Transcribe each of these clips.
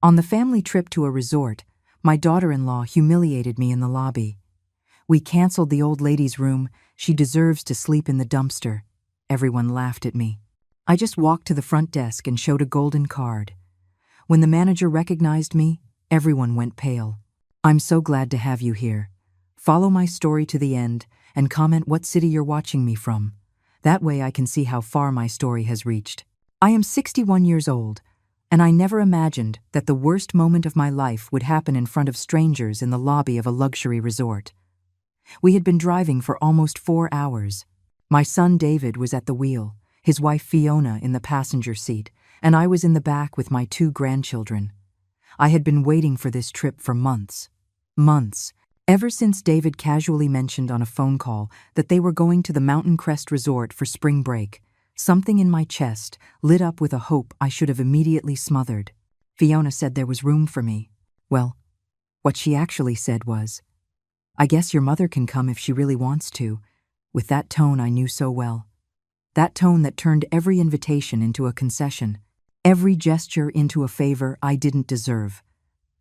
On the family trip to a resort, my daughter-in-law humiliated me in the lobby. We canceled the old lady's room. She deserves to sleep in the dumpster. Everyone laughed at me. I just walked to the front desk and showed a golden card. When the manager recognized me, everyone went pale. I'm so glad to have you here. Follow my story to the end and comment what city you're watching me from. That way I can see how far my story has reached. I am 61 years old, and I never imagined that the worst moment of my life would happen in front of strangers in the lobby of a luxury resort. We had been driving for almost 4 hours. My son David was at the wheel, his wife Fiona in the passenger seat, and I was in the back with my 2 grandchildren. I had been waiting for this trip for months. Months. Ever since David casually mentioned on a phone call that they were going to the Mountain Crest Resort for spring break, something in my chest lit up with a hope I should have immediately smothered. Fiona said there was room for me. Well, what she actually said was, "I guess your mother can come if she really wants to," with that tone I knew so well. That tone that turned every invitation into a concession, every gesture into a favor I didn't deserve.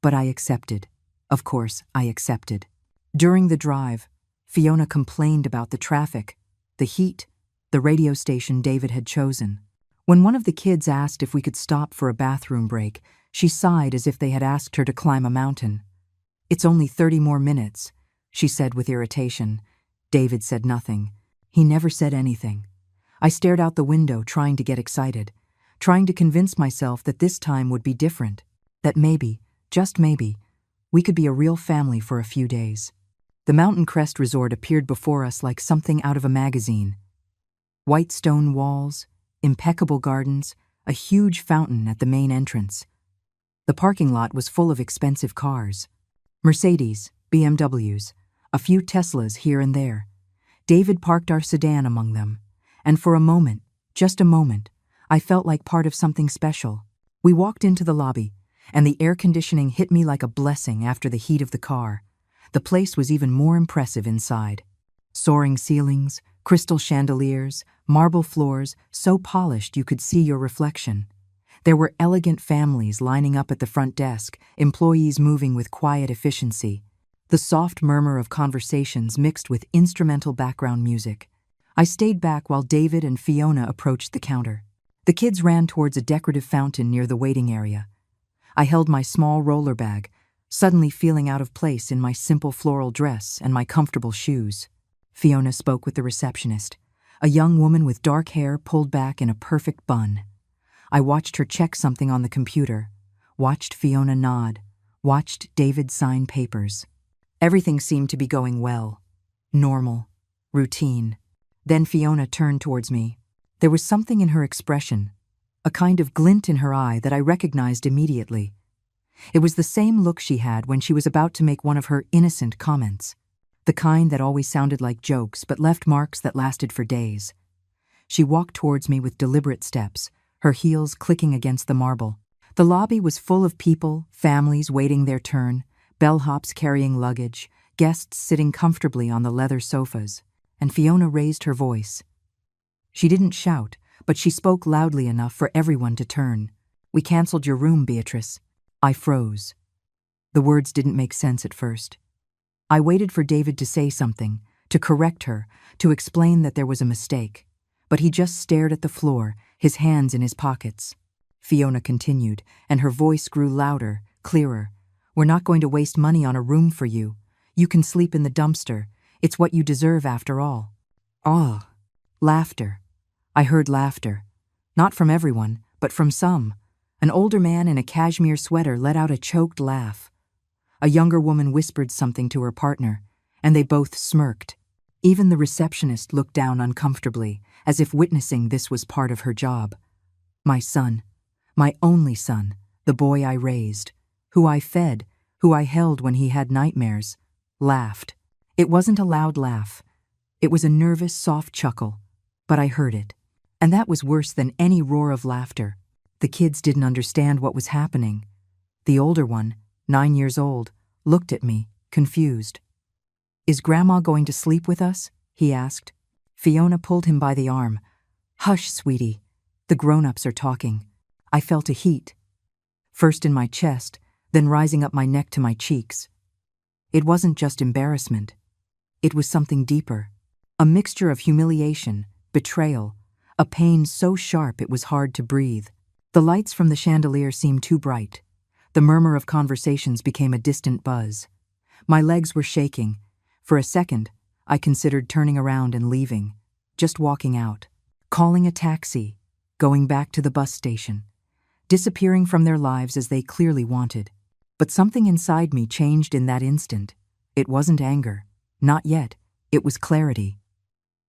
But I accepted. Of course, I accepted. During the drive, Fiona complained about the traffic, the heat, the radio station David had chosen. When one of the kids asked if we could stop for a bathroom break, she sighed as if they had asked her to climb a mountain. "It's only 30 more minutes," she said with irritation. David said nothing. He never said anything. I stared out the window trying to get excited, trying to convince myself that this time would be different, that maybe, just maybe, we could be a real family for a few days. The Mountain Crest Resort appeared before us like something out of a magazine. White stone walls, impeccable gardens, a huge fountain at the main entrance. The parking lot was full of expensive cars. Mercedes, BMWs, a few Teslas here and there. David parked our sedan among them, and for a moment, just a moment, I felt like part of something special. We walked into the lobby, and the air conditioning hit me like a blessing after the heat of the car. The place was even more impressive inside. Soaring ceilings, crystal chandeliers, marble floors, so polished you could see your reflection. There were elegant families lining up at the front desk, employees moving with quiet efficiency. The soft murmur of conversations mixed with instrumental background music. I stayed back while David and Fiona approached the counter. The kids ran towards a decorative fountain near the waiting area. I held my small roller bag, suddenly feeling out of place in my simple floral dress and my comfortable shoes. Fiona spoke with the receptionist, a young woman with dark hair pulled back in a perfect bun. I watched her check something on the computer, watched Fiona nod, watched David sign papers. Everything seemed to be going well. Normal. Routine. Then Fiona turned towards me. There was something in her expression, a kind of glint in her eye that I recognized immediately. It was the same look she had when she was about to make one of her innocent comments, the kind that always sounded like jokes but left marks that lasted for days. She walked towards me with deliberate steps, her heels clicking against the marble. The lobby was full of people, families waiting their turn, bellhops carrying luggage, guests sitting comfortably on the leather sofas, and Fiona raised her voice. She didn't shout, but she spoke loudly enough for everyone to turn. "We canceled your room, Beatrice." I froze. The words didn't make sense at first. I waited for David to say something, to correct her, to explain that there was a mistake. But he just stared at the floor, his hands in his pockets. Fiona continued, and her voice grew louder, clearer. "We're not going to waste money on a room for you. You can sleep in the dumpster. It's what you deserve after all." Ah, laughter. I heard laughter. Not from everyone, but from some. An older man in a cashmere sweater let out a choked laugh. A younger woman whispered something to her partner, and they both smirked. Even the receptionist looked down uncomfortably, as if witnessing this was part of her job. My son, my only son, the boy I raised, who I fed, who I held when he had nightmares, laughed. It wasn't a loud laugh. It was a nervous, soft chuckle, but I heard it. And that was worse than any roar of laughter. The kids didn't understand what was happening. The older one, 9 years old, looked at me, confused. "Is Grandma going to sleep with us?" he asked. Fiona pulled him by the arm. "Hush, sweetie. The grown-ups are talking." I felt a heat. first in my chest, then rising up my neck to my cheeks. It wasn't just embarrassment. It was something deeper. A mixture of humiliation, betrayal, a pain so sharp it was hard to breathe. The lights from the chandelier seemed too bright. The murmur of conversations became a distant buzz. My legs were shaking. For a second, I considered turning around and leaving, just walking out, calling a taxi, going back to the bus station, disappearing from their lives as they clearly wanted. But something inside me changed in that instant. It wasn't anger. Not yet. It was clarity.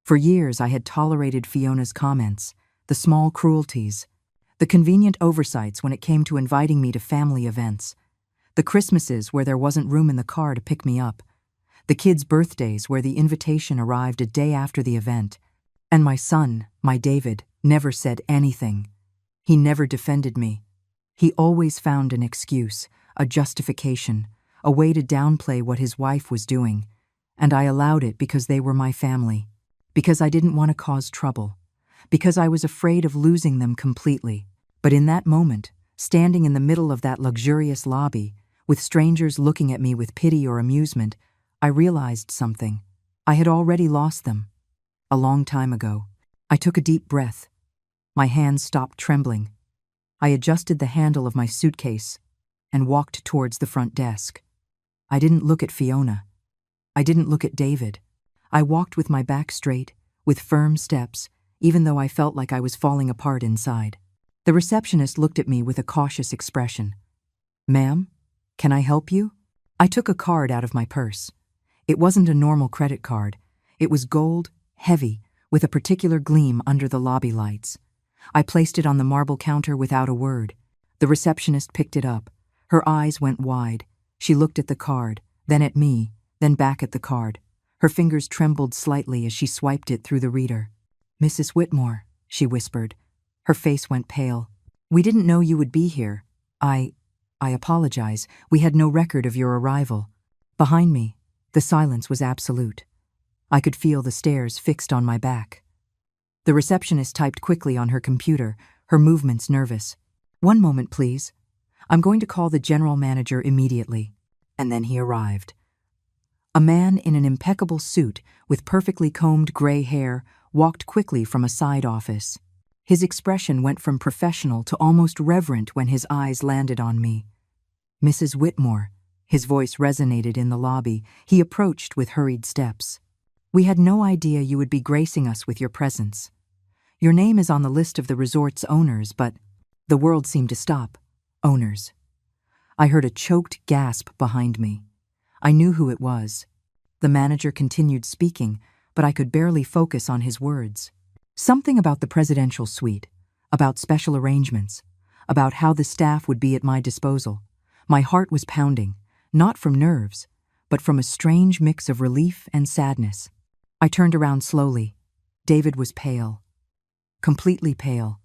For years I had tolerated Fiona's comments, the small cruelties, the convenient oversights when it came to inviting me to family events, the Christmases where there wasn't room in the car to pick me up, the kids' birthdays where the invitation arrived a day after the event. And my son, my David, never said anything. He never defended me. He always found an excuse, a justification, a way to downplay what his wife was doing. And I allowed it because they were my family, because I didn't want to cause trouble, because I was afraid of losing them completely. But in that moment, standing in the middle of that luxurious lobby, with strangers looking at me with pity or amusement, I realized something. I had already lost them. A long time ago. I took a deep breath. My hands stopped trembling. I adjusted the handle of my suitcase and walked towards the front desk. I didn't look at Fiona. I didn't look at David. I walked with my back straight, with firm steps, even though I felt like I was falling apart inside. The receptionist looked at me with a cautious expression. "Ma'am, can I help you?" I took a card out of my purse. It wasn't a normal credit card. It was gold, heavy, with a particular gleam under the lobby lights. I placed it on the marble counter without a word. The receptionist picked it up. Her eyes went wide. She looked at the card, then at me, then back at the card. Her fingers trembled slightly as she swiped it through the reader. "Mrs. Whitmore," she whispered. Her face went pale. "We didn't know you would be here. I apologize. We had no record of your arrival." Behind me, the silence was absolute. I could feel the stares fixed on my back. The receptionist typed quickly on her computer, her movements nervous. "One moment, please. I'm going to call the general manager immediately." And then he arrived. A man in an impeccable suit with perfectly combed gray hair walked quickly from a side office. His expression went from professional to almost reverent when his eyes landed on me. "Mrs. Whitmore," his voice resonated in the lobby. He approached with hurried steps. "We had no idea you would be gracing us with your presence. Your name is on the list of the resort's owners, but..." The world seemed to stop. Owners. I heard a choked gasp behind me. I knew who it was. The manager continued speaking, but I could barely focus on his words. Something about the presidential suite, about special arrangements, about how the staff would be at my disposal. My heart was pounding, not from nerves, but from a strange mix of relief and sadness. I turned around slowly. David was pale. Completely pale.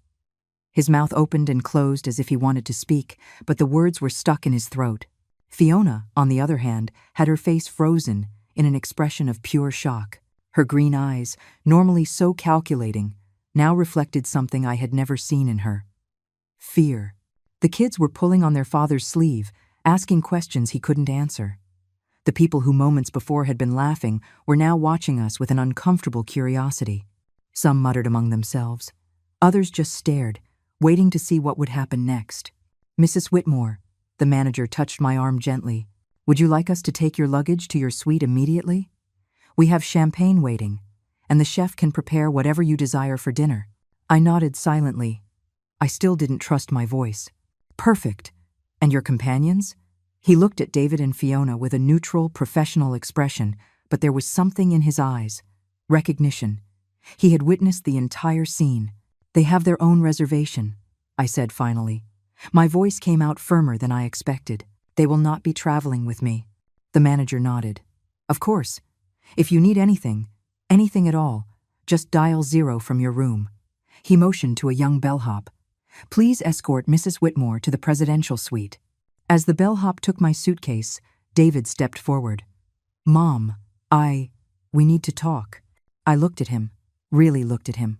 His mouth opened and closed as if he wanted to speak, but the words were stuck in his throat. Fiona, on the other hand, had her face frozen in an expression of pure shock. Her green eyes, normally so calculating, now reflected something I had never seen in her. Fear. The kids were pulling on their father's sleeve, asking questions he couldn't answer. The people who moments before had been laughing were now watching us with an uncomfortable curiosity. Some muttered among themselves. Others just stared, waiting to see what would happen next. "Mrs. Whitmore," the manager touched my arm gently. "Would you like us to take your luggage to your suite immediately? We have champagne waiting, and the chef can prepare whatever you desire for dinner." I nodded silently. I still didn't trust my voice. "Perfect. And your companions?" He looked at David and Fiona with a neutral, professional expression, but there was something in his eyes. Recognition. He had witnessed the entire scene. "They have their own reservation," I said finally. My voice came out firmer than I expected. "They will not be traveling with me." The manager nodded. "Of course. If you need anything at all, just dial 0 from your room." He motioned to a young bellhop. "Please escort Mrs. Whitmore to the presidential suite." As the bellhop took my suitcase, David stepped forward. "Mom, we need to talk." I looked at him, really looked at him.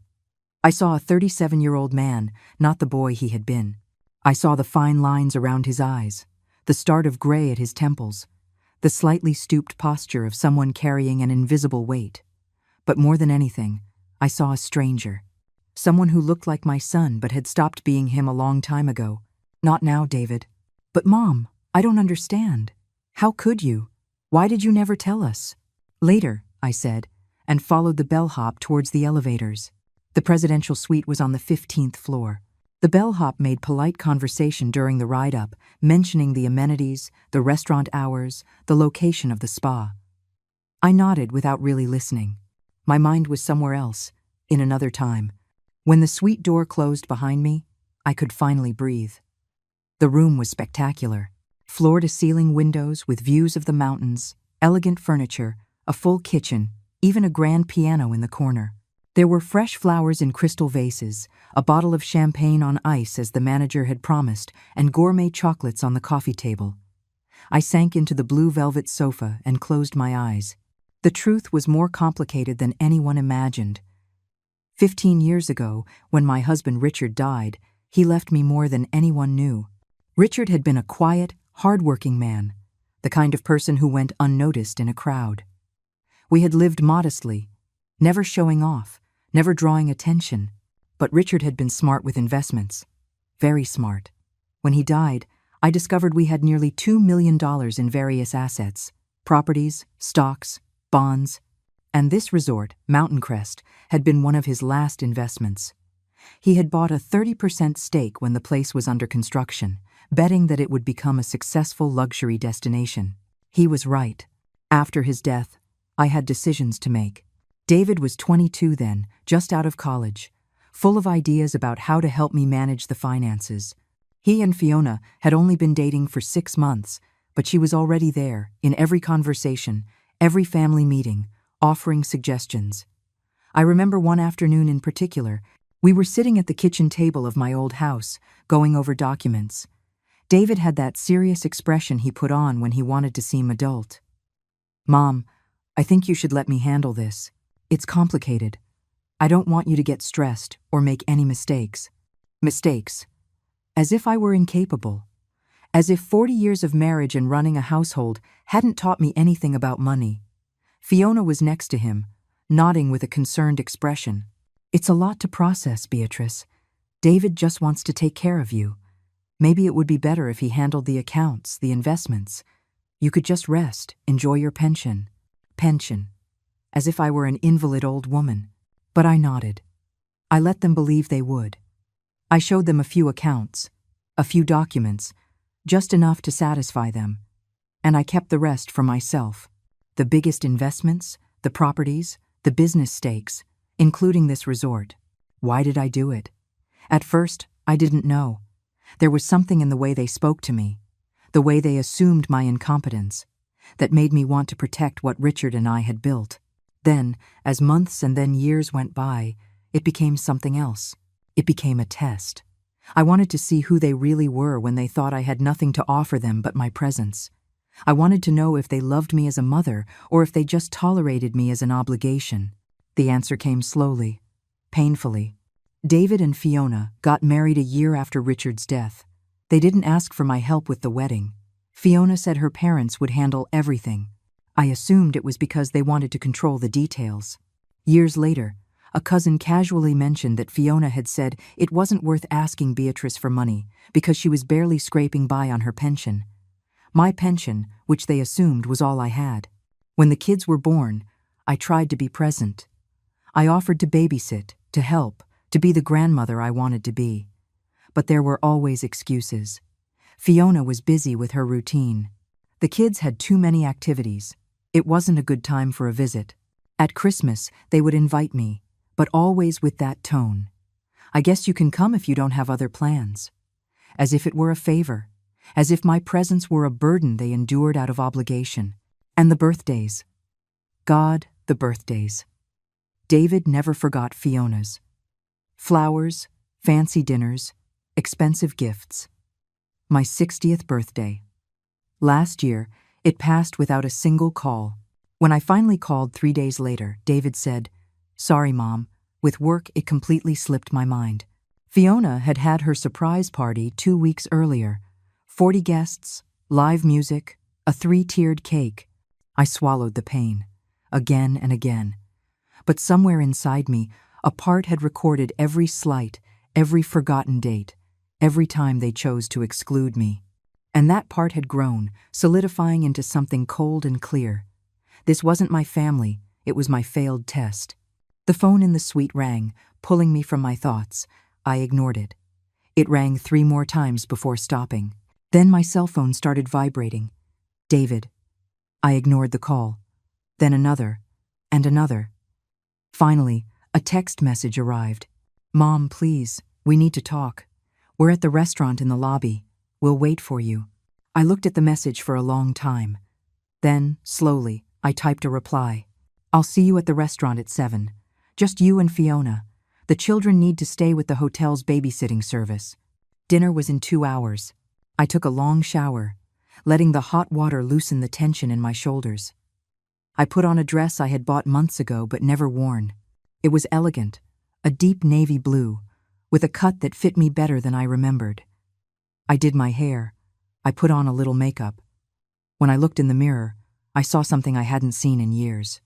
I saw a 37-year-old man, not the boy he had been. I saw the fine lines around his eyes, the start of gray at his temples, the slightly stooped posture of someone carrying an invisible weight. But more than anything, I saw a stranger. Someone who looked like my son but had stopped being him a long time ago. Not now, David. But Mom, I don't understand. How could you? Why did you never tell us? Later, I said, and followed the bellhop towards the elevators. The presidential suite was on the 15th floor. The bellhop made polite conversation during the ride up, mentioning the amenities, the restaurant hours, the location of the spa. I nodded without really listening. My mind was somewhere else, in another time. When the suite door closed behind me, I could finally breathe. The room was spectacular. Floor-to-ceiling windows with views of the mountains, elegant furniture, a full kitchen, even a grand piano in the corner. There were fresh flowers in crystal vases, a bottle of champagne on ice as the manager had promised, and gourmet chocolates on the coffee table. I sank into the blue velvet sofa and closed my eyes. The truth was more complicated than anyone imagined. 15 years ago, when my husband Richard died, he left me more than anyone knew. Richard had been a quiet, hard-working man, the kind of person who went unnoticed in a crowd. We had lived modestly, never showing off, never drawing attention, but Richard had been smart with investments. Very smart. When he died, I discovered we had nearly $2 million in various assets, properties, stocks, bonds, and this resort, Mountain Crest, had been one of his last investments. He had bought a 30% stake when the place was under construction, betting that it would become a successful luxury destination. He was right. After his death, I had decisions to make. David was 22 then, just out of college, full of ideas about how to help me manage the finances. He and Fiona had only been dating for 6 months, but she was already there, in every conversation, every family meeting, offering suggestions. I remember one afternoon in particular. We were sitting at the kitchen table of my old house, going over documents. David had that serious expression he put on when he wanted to seem adult. "Mom, I think you should let me handle this. It's complicated. I don't want you to get stressed or make any mistakes." Mistakes. As if I were incapable. As if 40 years of marriage and running a household hadn't taught me anything about money. Fiona was next to him, nodding with a concerned expression. "It's a lot to process, Beatrice. David just wants to take care of you. Maybe it would be better if he handled the accounts, the investments. You could just rest, enjoy your pension." Pension. As if I were an invalid old woman. But I nodded. I let them believe they would. I showed them a few accounts, a few documents, just enough to satisfy them. And I kept the rest for myself. The biggest investments, the properties, the business stakes, including this resort. Why did I do it? At first, I didn't know. There was something in the way they spoke to me, the way they assumed my incompetence, that made me want to protect what Richard and I had built. Then, as months and then years went by, it became something else. It became a test. I wanted to see who they really were when they thought I had nothing to offer them but my presence. I wanted to know if they loved me as a mother or if they just tolerated me as an obligation. The answer came slowly, painfully. David and Fiona got married a year after Richard's death. They didn't ask for my help with the wedding. Fiona said her parents would handle everything. I assumed it was because they wanted to control the details. Years later, a cousin casually mentioned that Fiona had said it wasn't worth asking Beatrice for money because she was barely scraping by on her pension. My pension, which they assumed was all I had. When the kids were born, I tried to be present. I offered to babysit, to help, to be the grandmother I wanted to be. But there were always excuses. Fiona was busy with her routine. The kids had too many activities. It wasn't a good time for a visit. At Christmas, they would invite me, but always with that tone. "I guess you can come if you don't have other plans." As if it were a favor. As if my presence were a burden they endured out of obligation. And the birthdays. God, the birthdays. David never forgot Fiona's. Flowers, fancy dinners, expensive gifts. My 60th birthday. Last year, it passed without a single call. When I finally called 3 days later, David said, "Sorry, Mom. With work, it completely slipped my mind." Fiona had had her surprise party 2 weeks earlier. 40 guests, live music, a 3-tiered cake. I swallowed the pain, again and again. But somewhere inside me, a part had recorded every slight, every forgotten date, every time they chose to exclude me. And that part had grown, solidifying into something cold and clear. This wasn't my family, it was my failed test. The phone in the suite rang, pulling me from my thoughts. I ignored it. It rang 3 more times before stopping. Then my cell phone started vibrating. David. I ignored the call. Then another, and another. Finally, a text message arrived. Mom, please, we need to talk. We're at the restaurant in the lobby. We'll wait for you. I looked at the message for a long time. Then, slowly, I typed a reply. I'll see you at the restaurant at 7. Just you and Fiona. The children need to stay with the hotel's babysitting service. Dinner was in 2 hours. I took a long shower, letting the hot water loosen the tension in my shoulders. I put on a dress I had bought months ago but never worn. It was elegant, a deep navy blue, with a cut that fit me better than I remembered. I did my hair. I put on a little makeup. When I looked in the mirror, I saw something I hadn't seen in years.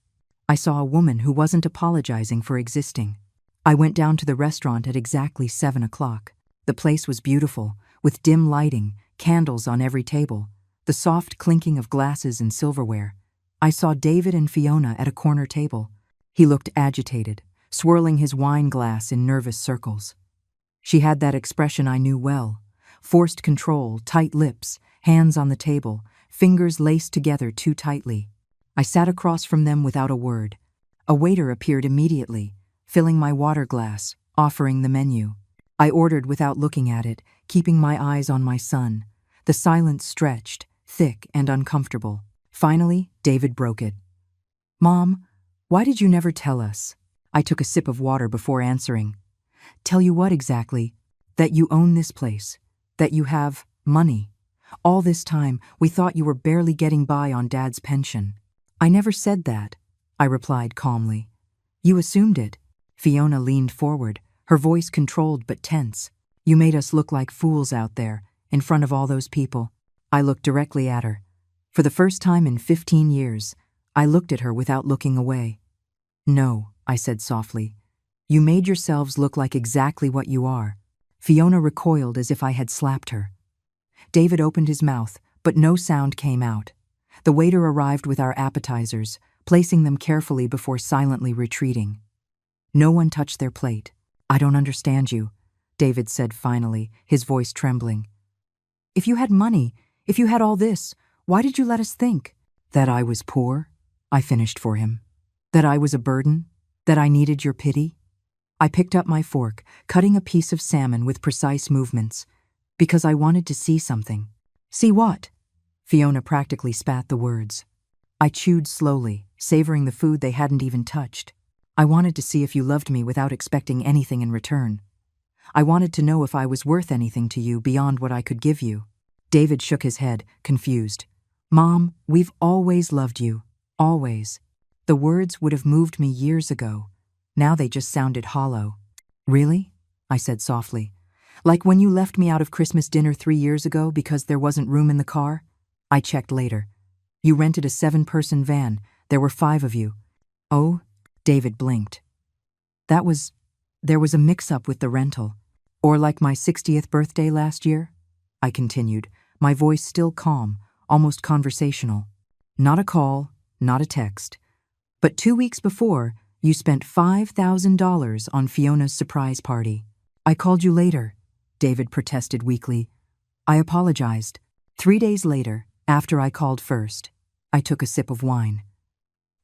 I saw a woman who wasn't apologizing for existing. I went down to the restaurant at exactly 7 o'clock. The place was beautiful, with dim lighting, candles on every table, the soft clinking of glasses and silverware. I saw David and Fiona at a corner table. He looked agitated, swirling his wine glass in nervous circles. She had that expression I knew well: forced control, tight lips, hands on the table, fingers laced together too tightly. I sat across from them without a word. A waiter appeared immediately, filling my water glass, offering the menu. I ordered without looking at it, keeping my eyes on my son. The silence stretched, thick and uncomfortable. Finally, David broke it. Mom, why did you never tell us? I took a sip of water before answering. Tell you what exactly? That you own this place. That you have money. All this time, we thought you were barely getting by on Dad's pension. I never said that, I replied calmly. You assumed it. Fiona leaned forward, her voice controlled but tense. You made us look like fools out there, in front of all those people. I looked directly at her. For the first time in 15 years, I looked at her without looking away. No, I said softly. You made yourselves look like exactly what you are. Fiona recoiled as if I had slapped her. David opened his mouth, but no sound came out. The waiter arrived with our appetizers, placing them carefully before silently retreating. No one touched their plate. I don't understand you, David said finally, his voice trembling. If you had money, if you had all this, why did you let us think? That I was poor? I finished for him. That I was a burden? That I needed your pity? I picked up my fork, cutting a piece of salmon with precise movements, because I wanted to see something. See what? Fiona practically spat the words. I chewed slowly, savoring the food they hadn't even touched. I wanted to see if you loved me without expecting anything in return. I wanted to know if I was worth anything to you beyond what I could give you. David shook his head, confused. Mom, we've always loved you. Always. The words would have moved me years ago. Now they just sounded hollow. Really? I said softly. Like when you left me out of Christmas dinner 3 years ago because there wasn't room in the car? I checked later. You rented a 7-person van. There were 5 of you. Oh, David blinked. There was a mix-up with the rental. Or like my 60th birthday last year? I continued, my voice still calm, almost conversational. Not a call, not a text. But 2 weeks before, you spent $5,000 on Fiona's surprise party. I called you later, David protested weakly. I apologized. 3 days later, after I called first, I took a sip of wine.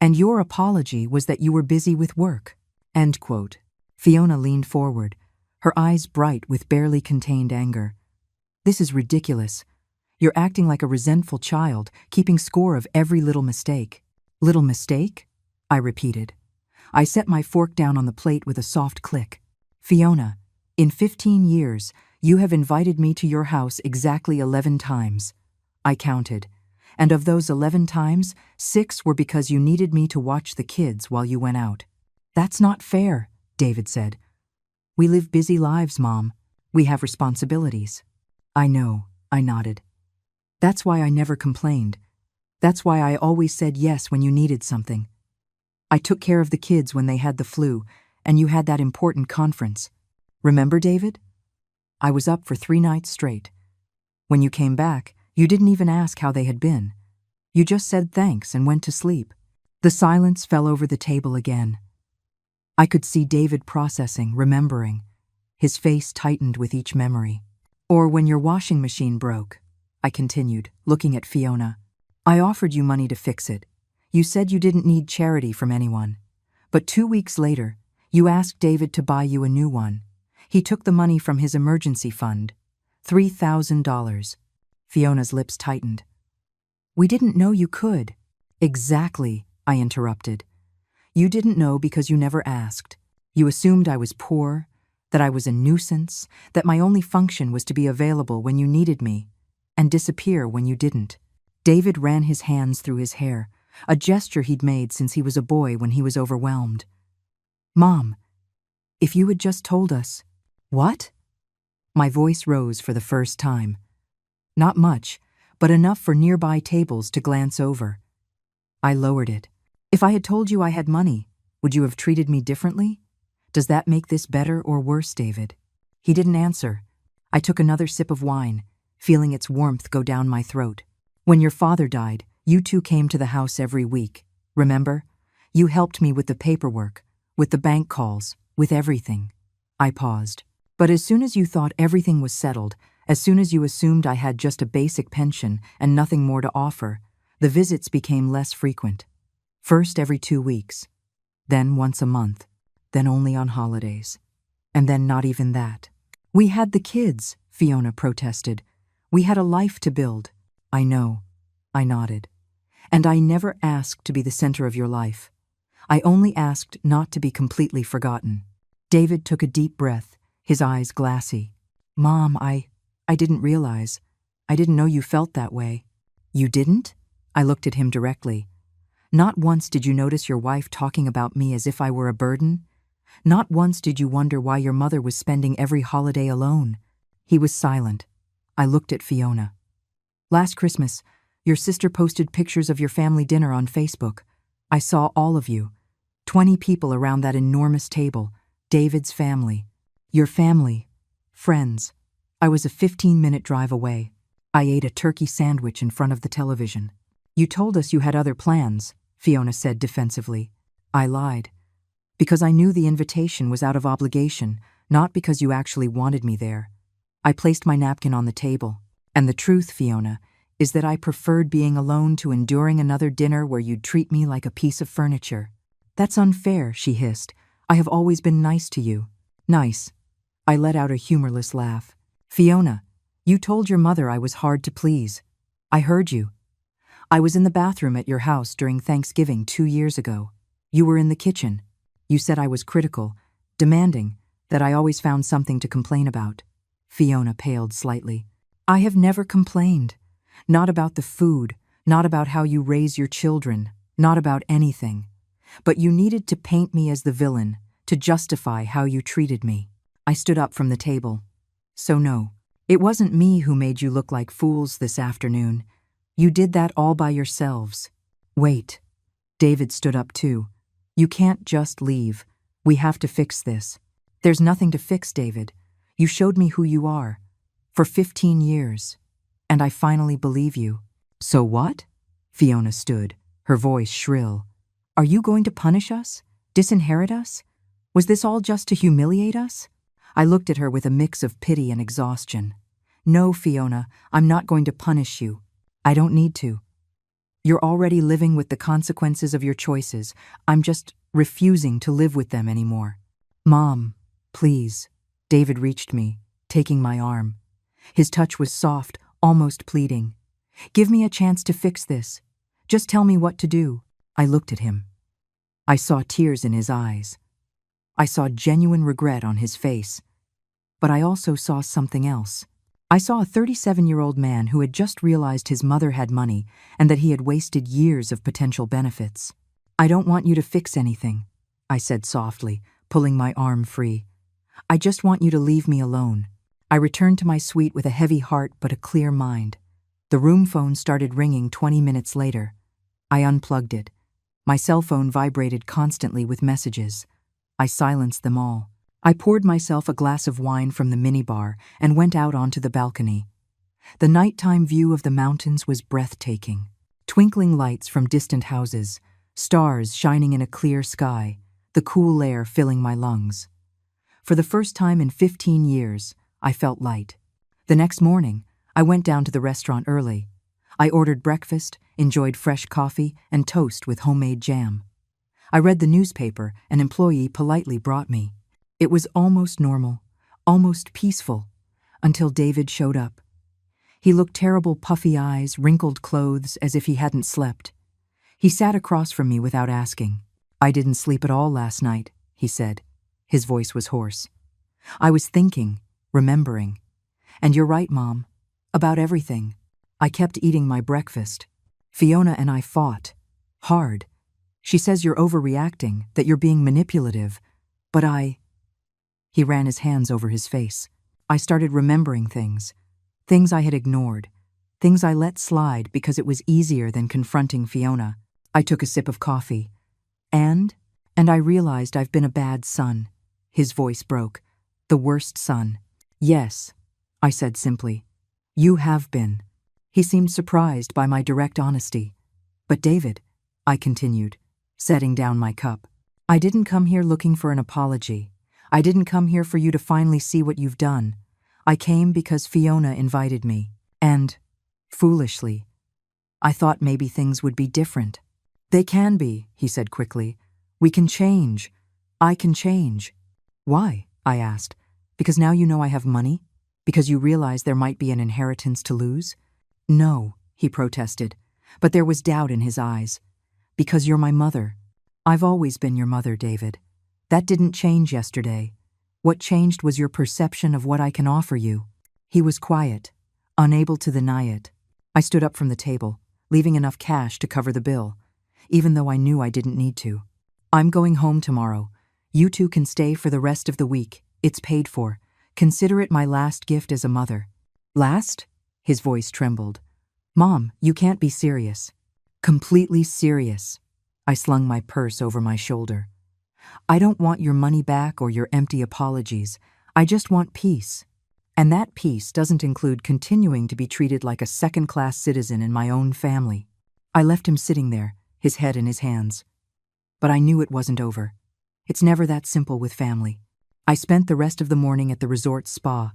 And your apology was that you were busy with work. End quote. Fiona leaned forward, her eyes bright with barely contained anger. This is ridiculous. You're acting like a resentful child, keeping score of every little mistake. Little mistake? I repeated. I set my fork down on the plate with a soft click. Fiona, in 15 years, you have invited me to your house exactly 11 times. I counted. And of those 11 times, 6 were because you needed me to watch the kids while you went out. That's not fair, David said. We live busy lives, Mom. We have responsibilities. I know, I nodded. That's why I never complained. That's why I always said yes when you needed something. I took care of the kids when they had the flu, and you had that important conference. Remember, David? I was up for 3 nights straight. When you came back, you didn't even ask how they had been. You just said thanks and went to sleep. The silence fell over the table again. I could see David processing, remembering. His face tightened with each memory. Or when your washing machine broke, I continued, looking at Fiona. I offered you money to fix it. You said you didn't need charity from anyone. But 2 weeks later, you asked David to buy you a new one. He took the money from his emergency fund. $3,000. Fiona's lips tightened. We didn't know you could. Exactly, I interrupted. You didn't know because you never asked. You assumed I was poor, that I was a nuisance, that my only function was to be available when you needed me, and disappear when you didn't. David ran his hands through his hair, a gesture he'd made since he was a boy when he was overwhelmed. Mom, if you had just told us. What? My voice rose for the first time. Not much, but enough for nearby tables to glance over. I lowered it. If I had told you I had money, would you have treated me differently? Does that make this better or worse, David? He didn't answer. I took another sip of wine, feeling its warmth go down my throat. When your father died, you two came to the house every week. Remember? You helped me with the paperwork, with the bank calls, with everything. I paused. But as soon as you thought everything was settled, as soon as you assumed I had just a basic pension and nothing more to offer, the visits became less frequent. First every 2 weeks, then once a month, then only on holidays, and then not even that. We had the kids, Fiona protested. We had a life to build. I know, I nodded. And I never asked to be the center of your life. I only asked not to be completely forgotten. David took a deep breath, his eyes glassy. Mom, I didn't realize. I didn't know you felt that way. You didn't? I looked at him directly. Not once did you notice your wife talking about me as if I were a burden? Not once did you wonder why your mother was spending every holiday alone? He was silent. I looked at Fiona. Last Christmas, your sister posted pictures of your family dinner on Facebook. I saw all of you. 20 people around that enormous table. David's family. Your family. Friends. I was a 15-minute drive away. I ate a turkey sandwich in front of the television. You told us you had other plans, Fiona said defensively. I lied. Because I knew the invitation was out of obligation, not because you actually wanted me there. I placed my napkin on the table. And the truth, Fiona, is that I preferred being alone to enduring another dinner where you'd treat me like a piece of furniture. That's unfair, she hissed. I have always been nice to you. Nice. I let out a humorless laugh. Fiona, you told your mother I was hard to please. I heard you. I was in the bathroom at your house during Thanksgiving 2 years ago. You were in the kitchen. You said I was critical, demanding, that I always found something to complain about. Fiona paled slightly. I have never complained. Not about the food, not about how you raise your children, not about anything. But you needed to paint me as the villain, to justify how you treated me. I stood up from the table. So no, it wasn't me who made you look like fools this afternoon. You did that all by yourselves. Wait. David stood up too. You can't just leave. We have to fix this. There's nothing to fix, David. You showed me who you are. For 15 years. And I finally believe you. So what? Fiona stood, her voice shrill. Are you going to punish us? Disinherit us? Was this all just to humiliate us? I looked at her with a mix of pity and exhaustion. No, Fiona, I'm not going to punish you. I don't need to. You're already living with the consequences of your choices. I'm just refusing to live with them anymore. Mom, please. David reached me, taking my arm. His touch was soft, almost pleading. Give me a chance to fix this. Just tell me what to do. I looked at him. I saw tears in his eyes. I saw genuine regret on his face. But I also saw something else. I saw a 37-year-old man who had just realized his mother had money and that he had wasted years of potential benefits. I don't want you to fix anything, I said softly, pulling my arm free. I just want you to leave me alone. I returned to my suite with a heavy heart but a clear mind. The room phone started ringing 20 minutes later. I unplugged it. My cell phone vibrated constantly with messages. I silenced them all. I poured myself a glass of wine from the minibar and went out onto the balcony. The nighttime view of the mountains was breathtaking. Twinkling lights from distant houses, stars shining in a clear sky, the cool air filling my lungs. For the first time in 15 years, I felt light. The next morning, I went down to the restaurant early. I ordered breakfast, enjoyed fresh coffee, and toast with homemade jam. I read the newspaper an employee politely brought me. It was almost normal, almost peaceful, until David showed up. He looked terrible, puffy eyes, wrinkled clothes, as if he hadn't slept. He sat across from me without asking. "I didn't sleep at all last night," he said. His voice was hoarse. "I was thinking, remembering. And you're right, Mom, about everything. I kept eating my breakfast. Fiona and I fought. Hard. She says you're overreacting, that you're being manipulative. But He ran his hands over his face. I started remembering things. Things I had ignored. Things I let slide because it was easier than confronting Fiona. I took a sip of coffee. And I realized I've been a bad son." His voice broke. "The worst son." "Yes," I said simply. "You have been." He seemed surprised by my direct honesty. "But David," I continued, setting down my cup, "I didn't come here looking for an apology. I didn't come here for you to finally see what you've done. I came because Fiona invited me. And, foolishly, I thought maybe things would be different." "They can be," he said quickly. "We can change. I can change." "Why?" I asked. "Because now you know I have money? Because you realize there might be an inheritance to lose?" "No," he protested, but there was doubt in his eyes. "Because you're my mother. I've always been your mother, David. That didn't change yesterday. What changed was your perception of what I can offer you." He was quiet, unable to deny it. I stood up from the table, leaving enough cash to cover the bill, even though I knew I didn't need to. "I'm going home tomorrow. You two can stay for the rest of the week. It's paid for. Consider it my last gift as a mother." "Last?" His voice trembled. "Mom, you can't be serious." "Completely serious." I slung my purse over my shoulder. "I don't want your money back or your empty apologies. I just want peace. And that peace doesn't include continuing to be treated like a second-class citizen in my own family." I left him sitting there, his head in his hands. But I knew it wasn't over. It's never that simple with family. I spent the rest of the morning at the resort spa.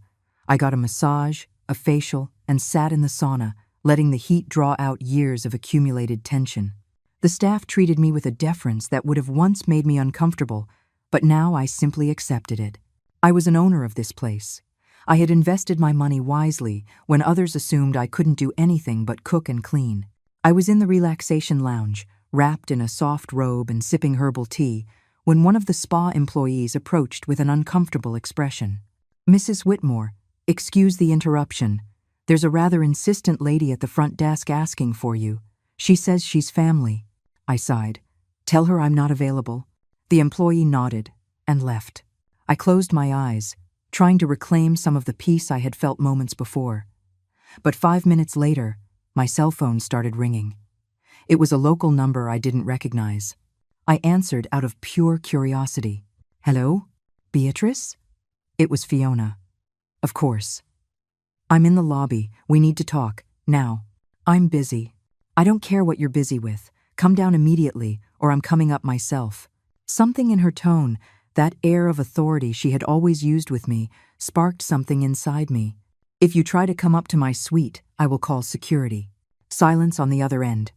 I got a massage, a facial, and sat in the sauna, letting the heat draw out years of accumulated tension. The staff treated me with a deference that would have once made me uncomfortable, but now I simply accepted it. I was an owner of this place. I had invested my money wisely when others assumed I couldn't do anything but cook and clean. I was in the relaxation lounge, wrapped in a soft robe and sipping herbal tea, when one of the spa employees approached with an uncomfortable expression. "Mrs. Whitmore, excuse the interruption. There's a rather insistent lady at the front desk asking for you. She says she's family." I sighed. "Tell her I'm not available." The employee nodded and left. I closed my eyes, trying to reclaim some of the peace I had felt moments before. But 5 minutes later, my cell phone started ringing. It was a local number I didn't recognize. I answered out of pure curiosity. "Hello? Beatrice?" It was Fiona. "Of course." "I'm in the lobby. We need to talk. Now." "I'm busy." "I don't care what you're busy with. Come down immediately, or I'm coming up myself." Something in her tone, that air of authority she had always used with me, sparked something inside me. "If you try to come up to my suite, I will call security." Silence on the other end.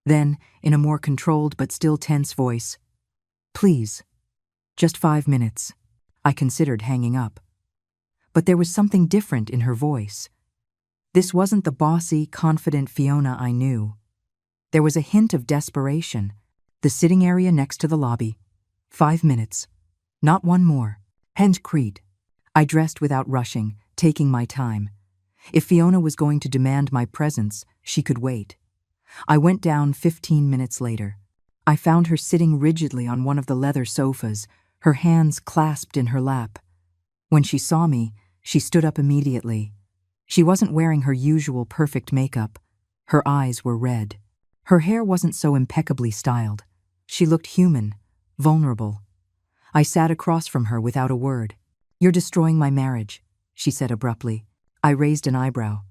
Then, in a more controlled but still tense voice, "Please, just 5 minutes." I considered hanging up. But there was something different in her voice. This wasn't the bossy, confident Fiona I knew. There was a hint of desperation. "The sitting area next to the lobby. 5 minutes. Not one more." Handcrete. I dressed without rushing, taking my time. If Fiona was going to demand my presence, she could wait. I went down 15 minutes later. I found her sitting rigidly on one of the leather sofas, her hands clasped in her lap. When she saw me, she stood up immediately. She wasn't wearing her usual perfect makeup. Her eyes were red. Her hair wasn't so impeccably styled. She looked human, vulnerable. I sat across from her without a word. "You're destroying my marriage," she said abruptly. I raised an eyebrow.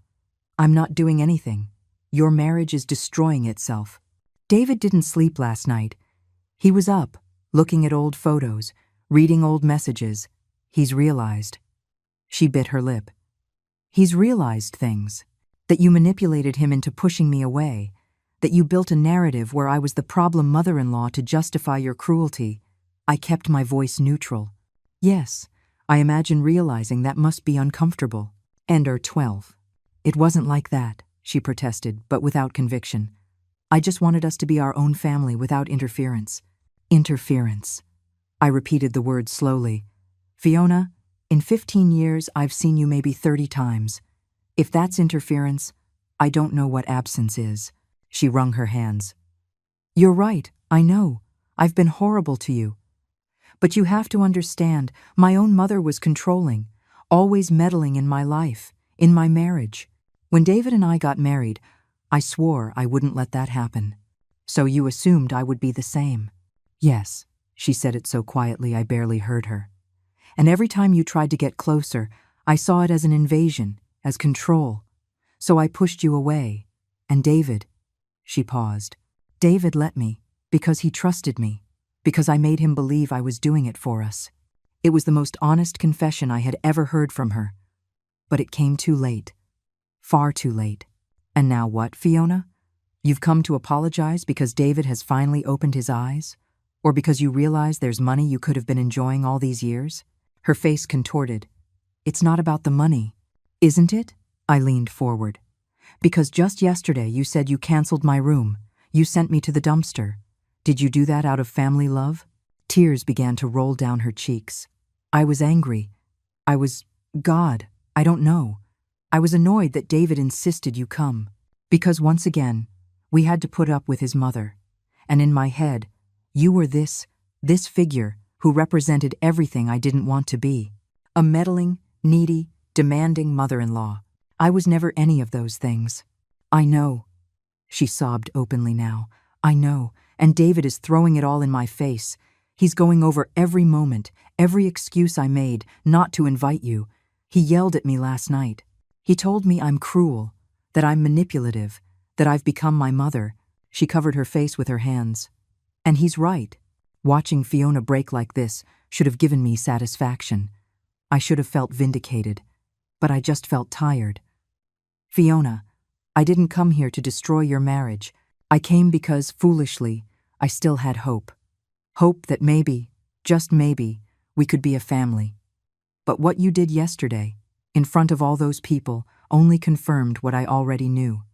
"I'm not doing anything. Your marriage is destroying itself." David didn't sleep last night. He was up, looking at old photos, reading old messages. He's realized. She bit her lip. He's realized things. That you manipulated him into pushing me away. That you built a narrative where I was the problem mother-in-law to justify your cruelty. I kept my voice neutral. "Yes, I imagine realizing that must be uncomfortable." And 12. "It wasn't like that," she protested, but without conviction. "I just wanted us to be our own family without interference." Interference. I repeated the word slowly. "Fiona, in 15 years I've seen you maybe 30 times. If that's interference, I don't know what absence is." She wrung her hands. "You're right, I know. I've been horrible to you. But you have to understand, my own mother was controlling, always meddling in my life, in my marriage. When David and I got married, I swore I wouldn't let that happen. So you assumed I would be the same." "Yes," she said it so quietly I barely heard her. "And every time you tried to get closer, I saw it as an invasion, as control. So I pushed you away. And David," she paused, "David let me, because he trusted me, because I made him believe I was doing it for us." It was the most honest confession I had ever heard from her. But it came too late. Far too late. "And now what, Fiona? You've come to apologize because David has finally opened his eyes? Or because you realize there's money you could have been enjoying all these years?" Her face contorted. "It's not about the money, isn't it?" I leaned forward. "Because just yesterday you said you canceled my room. You sent me to the dumpster. Did you do that out of family love?" Tears began to roll down her cheeks. I was angry. God, I don't know. I was annoyed that David insisted you come. Because once again, we had to put up with his mother. And in my head, you were this figure who represented everything I didn't want to be. A meddling, needy, demanding mother-in-law. I was never any of those things. "I know." She sobbed openly now. "I know, and David is throwing it all in my face. He's going over every moment, every excuse I made not to invite you. He yelled at me last night. He told me I'm cruel, that I'm manipulative, that I've become my mother." She covered her face with her hands. "And he's right. Watching Fiona break like this should have given me satisfaction. I should have felt vindicated, but I just felt tired. Fiona, I didn't come here to destroy your marriage. I came because, foolishly, I still had hope. Hope that maybe, just maybe, we could be a family. But what you did yesterday, in front of all those people, only confirmed what I already knew.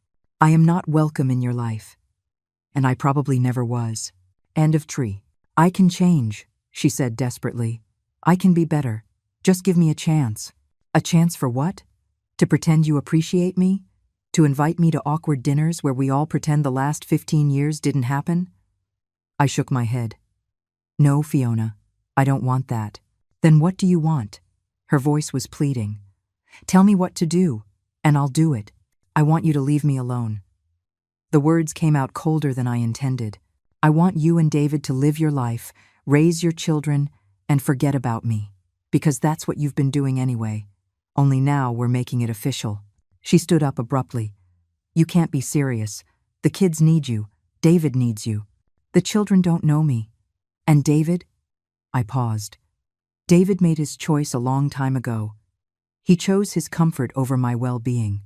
I am not welcome in your life. And I probably never was." End of tree. "I can change," she said desperately. "I can be better. Just give me a chance." "A chance for what? To pretend you appreciate me? To invite me to awkward dinners where we all pretend the last 15 years didn't happen?" I shook my head. "No, Fiona, I don't want that." "Then what do you want?" Her voice was pleading. "Tell me what to do, and I'll do it. I want you to leave me alone." The words came out colder than I intended. "I want you and David to live your life, raise your children, and forget about me. Because that's what you've been doing anyway. Only now we're making it official." She stood up abruptly. "You can't be serious. The kids need you. David needs you. The children don't know me. And David?" I paused. "David made his choice a long time ago. He chose his comfort over my well-being.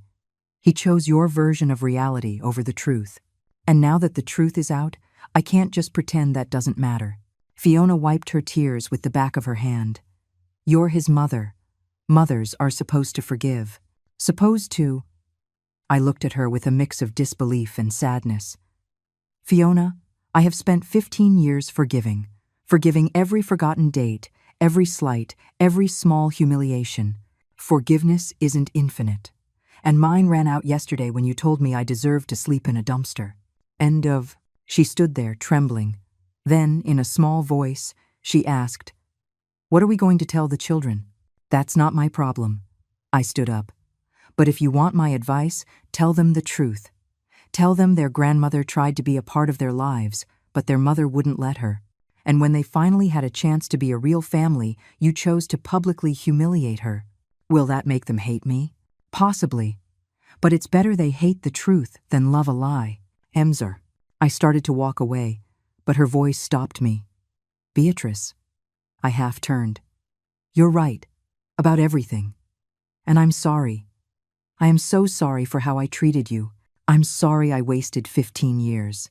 He chose your version of reality over the truth. And now that the truth is out, I can't just pretend that doesn't matter." Fiona wiped her tears with the back of her hand. "You're his mother. Mothers are supposed to forgive." "Supposed to?" I looked at her with a mix of disbelief and sadness. "Fiona, I have spent 15 years forgiving every forgotten date, every slight, every small humiliation. Forgiveness isn't infinite. And mine ran out yesterday when you told me I deserved to sleep in a dumpster." End of. She stood there, trembling. Then, in a small voice, she asked, "What are we going to tell the children?" That's not my problem. I stood up. But if you want my advice, tell them the truth. Tell them their grandmother tried to be a part of their lives, but their mother wouldn't let her. And when they finally had a chance to be a real family, you chose to publicly humiliate her. Will that make them hate me? Possibly. But it's better they hate the truth than love a lie. Emser. I started to walk away, but her voice stopped me. Beatrice. I half turned. You're right. About everything. And I'm sorry. I am so sorry for how I treated you. I'm sorry I wasted 15 years.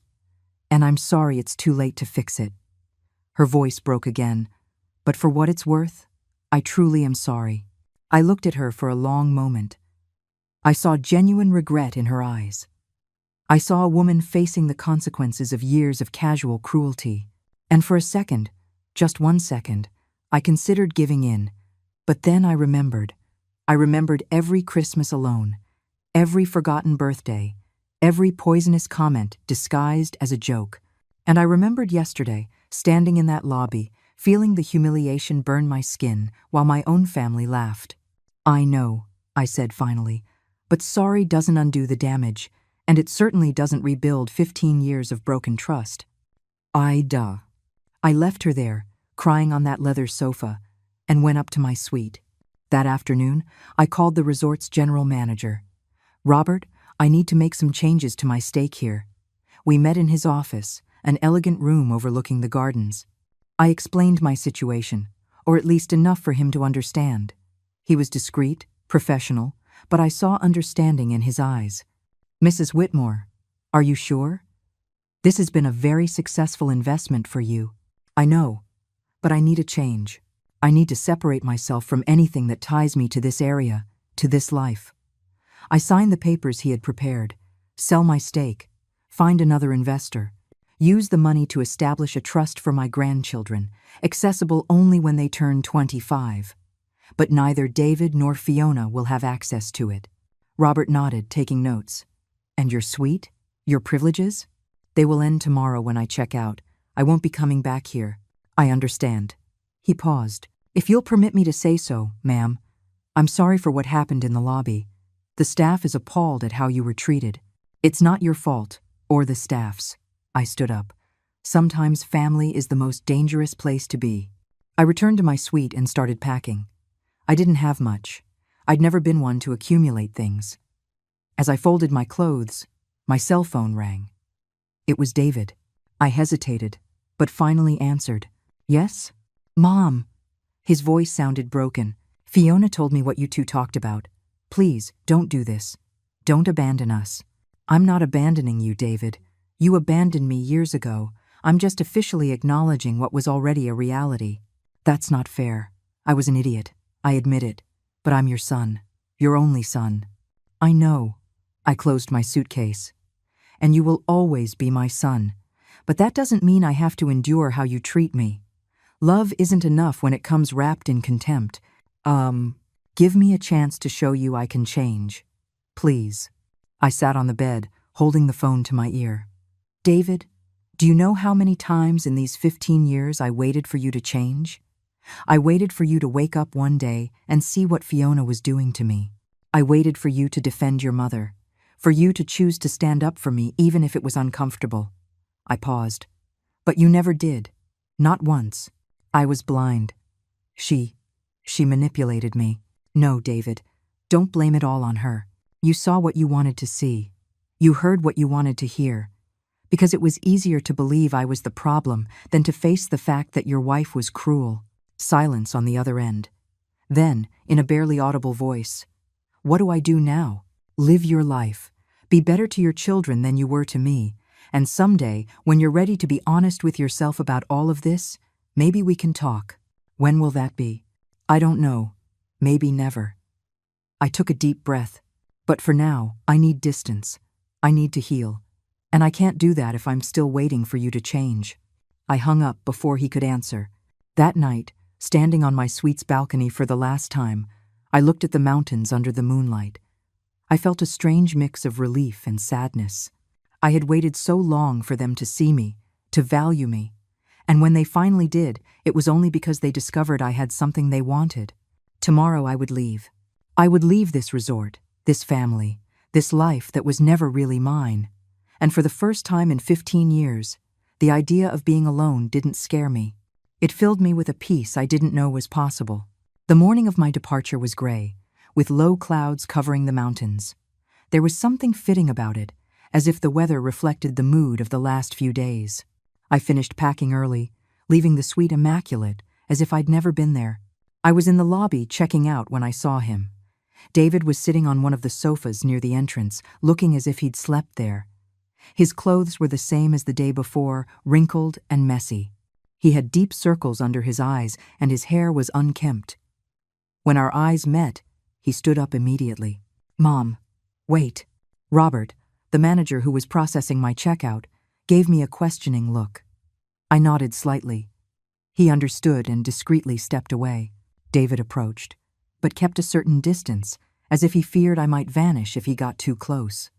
And I'm sorry it's too late to fix it. Her voice broke again. But for what it's worth, I truly am sorry. I looked at her for a long moment. I saw genuine regret in her eyes. I saw a woman facing the consequences of years of casual cruelty. And for a second, just 1 second, I considered giving in. But then I remembered. I remembered every Christmas alone, every forgotten birthday, every poisonous comment disguised as a joke. And I remembered yesterday, standing in that lobby, feeling the humiliation burn my skin while my own family laughed. I know, I said finally, but sorry doesn't undo the damage, and it certainly doesn't rebuild 15 years of broken trust. I left her there, crying on that leather sofa, and went up to my suite. That afternoon, I called the resort's general manager. Robert, I need to make some changes to my stake here. We met in his office, an elegant room overlooking the gardens. I explained my situation, or at least enough for him to understand. He was discreet, professional, but I saw understanding in his eyes. Mrs. Whitmore, are you sure? This has been a very successful investment for you. I know, but I need a change. I need to separate myself from anything that ties me to this area, to this life. I signed the papers he had prepared. Sell my stake. Find another investor. Use the money to establish a trust for my grandchildren, accessible only when they turn 25. But neither David nor Fiona will have access to it. Robert nodded, taking notes. And your suite? Your privileges? They will end tomorrow when I check out. I won't be coming back here. I understand. He paused. If you'll permit me to say so, ma'am, I'm sorry for what happened in the lobby. The staff is appalled at how you were treated. It's not your fault, or the staff's. I stood up. Sometimes family is the most dangerous place to be. I returned to my suite and started packing. I didn't have much. I'd never been one to accumulate things. As I folded my clothes, my cell phone rang. It was David. I hesitated, but finally answered. Yes? Mom. His voice sounded broken. Fiona told me what you two talked about. Please, don't do this. Don't abandon us. I'm not abandoning you, David. You abandoned me years ago. I'm just officially acknowledging what was already a reality. That's not fair. I was an idiot. I admit it. But I'm your son. Your only son. I know. I closed my suitcase. And you will always be my son. But that doesn't mean I have to endure how you treat me. Love isn't enough when it comes wrapped in contempt. Give me a chance to show you I can change. Please. I sat on the bed, holding the phone to my ear. David, do you know how many times in these 15 years I waited for you to change? I waited for you to wake up one day and see what Fiona was doing to me. I waited for you to defend your mother, for you to choose to stand up for me even if it was uncomfortable. I paused. But you never did. Not once. I was blind. She manipulated me. No, David, don't blame it all on her. You saw what you wanted to see. You heard what you wanted to hear. Because it was easier to believe I was the problem than to face the fact that your wife was cruel. Silence on the other end. Then, in a barely audible voice, what do I do now? Live your life. Be better to your children than you were to me. And someday, when you're ready to be honest with yourself about all of this, maybe we can talk. When will that be? I don't know. Maybe never. I took a deep breath. But for now, I need distance. I need to heal. And I can't do that if I'm still waiting for you to change. I hung up before he could answer. That night, standing on my suite's balcony for the last time, I looked at the mountains under the moonlight. I felt a strange mix of relief and sadness. I had waited so long for them to see me, to value me. And when they finally did, it was only because they discovered I had something they wanted. Tomorrow I would leave. I would leave this resort, this family, this life that was never really mine. And for the first time in 15 years, the idea of being alone didn't scare me. It filled me with a peace I didn't know was possible. The morning of my departure was gray, with low clouds covering the mountains. There was something fitting about it, as if the weather reflected the mood of the last few days. I finished packing early, leaving the suite immaculate, as if I'd never been there. I was in the lobby checking out when I saw him. David was sitting on one of the sofas near the entrance, looking as if he'd slept there. His clothes were the same as the day before, wrinkled and messy. He had deep circles under his eyes, and his hair was unkempt. When our eyes met, he stood up immediately. "Mom, wait." Robert, the manager who was processing my checkout, gave me a questioning look. I nodded slightly. He understood and discreetly stepped away. David approached, but kept a certain distance, as if he feared I might vanish if he got too close.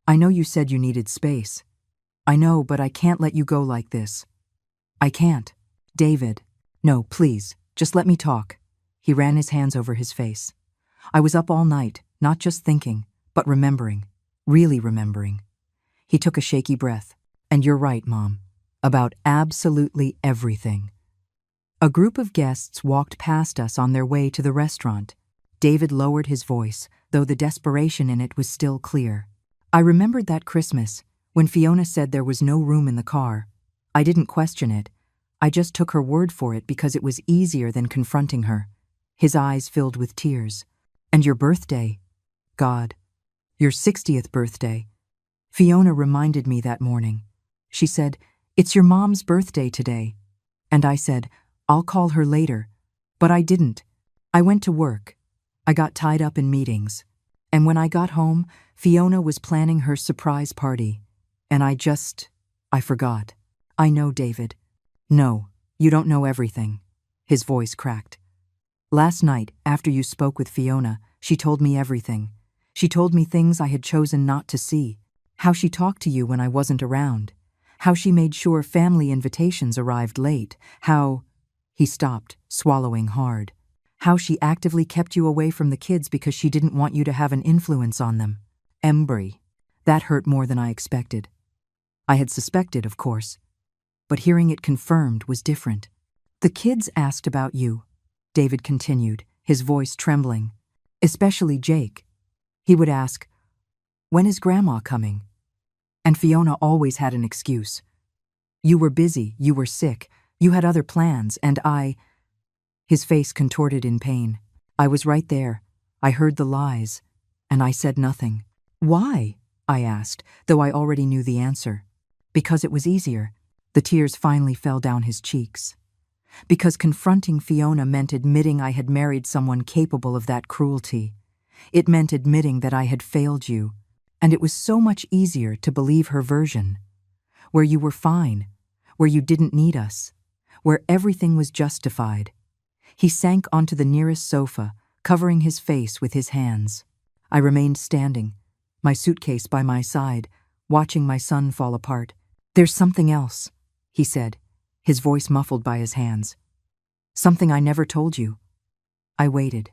"I know you said you needed space. I know, but I can't let you go like this." "I can't." "David, no, please, just let me talk." He ran his hands over his face. "I was up all night, not just thinking, but remembering, really remembering." He took a shaky breath. "And you're right, Mom, about absolutely everything." A group of guests walked past us on their way to the restaurant. David lowered his voice, though the desperation in it was still clear. "I remembered that Christmas, when Fiona said there was no room in the car. I didn't question it. I just took her word for it because it was easier than confronting her." His eyes filled with tears. "And your birthday? God, your 60th birthday. Fiona reminded me that morning. She said, 'It's your mom's birthday today.' And I said, 'I'll call her later.' But I didn't. I went to work. I got tied up in meetings. And when I got home, Fiona was planning her surprise party. And I forgot." "I know, David." "No, you don't know everything." His voice cracked. "Last night, after you spoke with Fiona, she told me everything. She told me things I had chosen not to see. How she talked to you when I wasn't around. How she made sure family invitations arrived late. How—" He stopped, swallowing hard. "How she actively kept you away from the kids because she didn't want you to have an influence on them." Embry. That hurt more than I expected. I had suspected, of course, but hearing it confirmed was different. "The kids asked about you," David continued, his voice trembling. "Especially Jake. He would ask, 'When is Grandma coming?' And Fiona always had an excuse. You were busy, you were sick, you had other plans, and I—" His face contorted in pain. "I was right there. I heard the lies, and I said nothing." "Why?" I asked, though I already knew the answer. "Because it was easier." The tears finally fell down his cheeks. "Because confronting Fiona meant admitting I had married someone capable of that cruelty. It meant admitting that I had failed you, and it was so much easier to believe her version. Where you were fine, where you didn't need us, where everything was justified." He sank onto the nearest sofa, covering his face with his hands. I remained standing, my suitcase by my side, watching my son fall apart. "There's something else," he said, his voice muffled by his hands. "Something I never told you." I waited.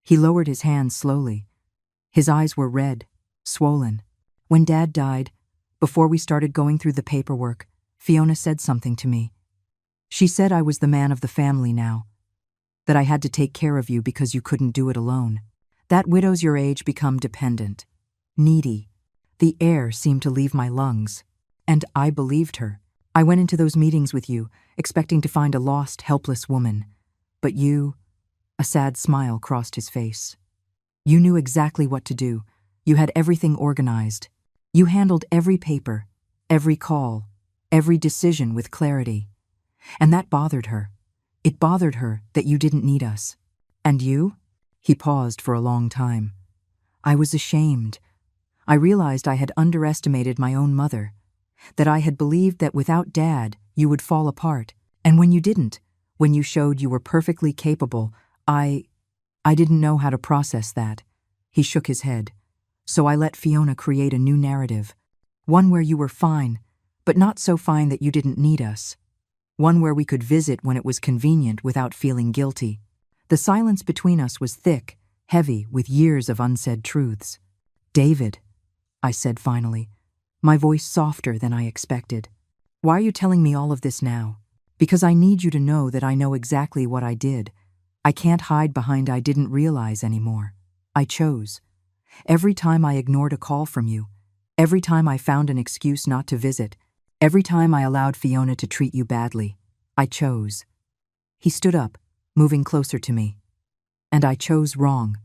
He lowered his hands slowly. His eyes were red, swollen. "When Dad died, before we started going through the paperwork, Fiona said something to me. She said I was the man of the family now, that I had to take care of you because you couldn't do it alone. That widows your age become dependent, needy. The air seemed to leave my lungs. And I believed her. I went into those meetings with you, expecting to find a lost, helpless woman. But you—" A sad smile crossed his face. "You knew exactly what to do. You had everything organized. You handled every paper, every call, every decision with clarity. And that bothered her. It bothered her that you didn't need us. And you?" He paused for a long time. "I was ashamed. I realized I had underestimated my own mother, that I had believed that without Dad, you would fall apart. And when you didn't, when you showed you were perfectly capable, I didn't know how to process that." He shook his head. "So I let Fiona create a new narrative. One where you were fine, but not so fine that you didn't need us. One where we could visit when it was convenient without feeling guilty. The silence between us was thick, heavy with years of unsaid truths. "David," I said finally, my voice softer than I expected. "Why are you telling me all of this now?" "Because I need you to know that I know exactly what I did. I can't hide behind 'I didn't realize' anymore. I chose. Every time I ignored a call from you, every time I found an excuse not to visit, every time I allowed Fiona to treat you badly, I chose." He stood up, moving closer to me. "And I chose wrong.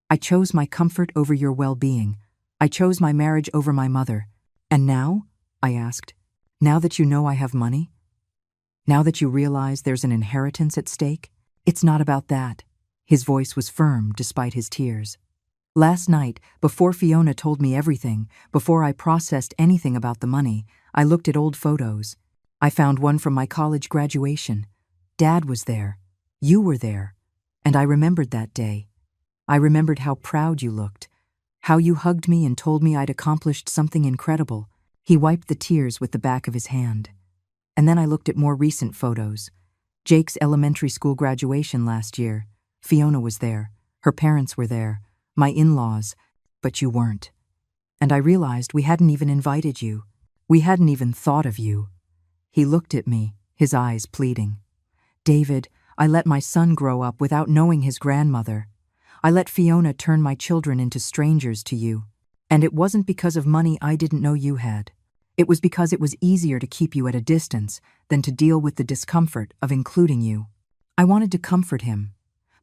I chose my comfort over your well-being. I chose my marriage over my mother. And now?" I asked. "Now that you know I have money? Now that you realize there's an inheritance at stake?" "It's not about that." His voice was firm despite his tears. "Last night, before Fiona told me everything, before I processed anything about the money, I looked at old photos. I found one from my college graduation. Dad was there. You were there. And I remembered that day. I remembered how proud you looked, how you hugged me and told me I'd accomplished something incredible." He wiped the tears with the back of his hand. "And then I looked at more recent photos. Jake's elementary school graduation last year. Fiona was there. Her parents were there. My in-laws. But you weren't. And I realized we hadn't even invited you. We hadn't even thought of you." He looked at me, his eyes pleading. "David, I let my son grow up without knowing his grandmother. I let Fiona turn my children into strangers to you. And it wasn't because of money I didn't know you had. It was because it was easier to keep you at a distance than to deal with the discomfort of including you. I wanted to comfort him.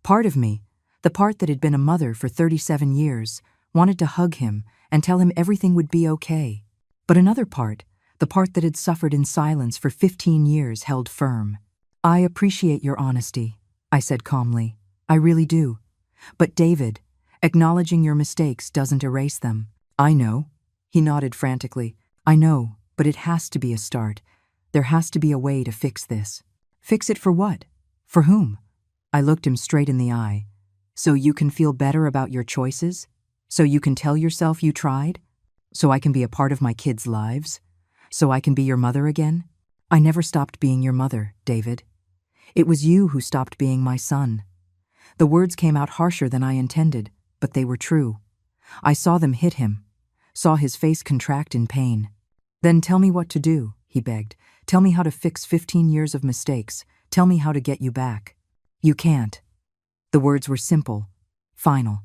Part of me, the part that had been a mother for 37 years, wanted to hug him and tell him everything would be okay. But another part, the part that had suffered in silence for 15 years, held firm. "I appreciate your honesty," I said calmly. "I really do. But David, acknowledging your mistakes doesn't erase them." "I know." He nodded frantically. "I know, but it has to be a start. There has to be a way to fix this." "Fix it for what? For whom?" I looked him straight in the eye. "So you can feel better about your choices? So you can tell yourself you tried? So I can be a part of my kids' lives? So I can be your mother again?" "I never stopped being your mother, David. It was you who stopped being my son." The words came out harsher than I intended, but they were true. I saw them hit him, saw his face contract in pain. "Then tell me what to do," he begged. "Tell me how to fix 15 years of mistakes. Tell me how to get you back." "You can't." The words were simple, final.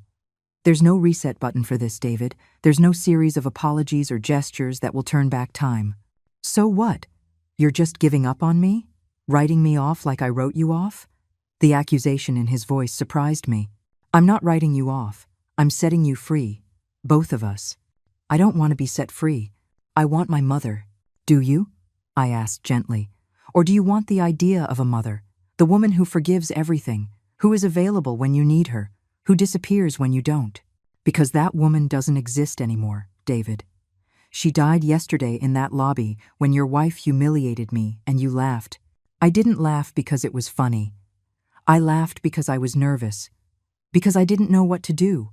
"There's no reset button for this, David. There's no series of apologies or gestures that will turn back time." "So what? You're just giving up on me? Writing me off like I wrote you off?" The accusation in his voice surprised me. "I'm not writing you off. I'm setting you free. Both of us. I don't want to be set free. I want my mother." "Do you?" I asked gently. "Or do you want the idea of a mother? The woman who forgives everything, who is available when you need her, who disappears when you don't?" "Because that woman doesn't exist anymore, David. She died yesterday in that lobby when your wife humiliated me and you laughed. I didn't laugh because it was funny. I laughed because I was nervous. Because I didn't know what to do.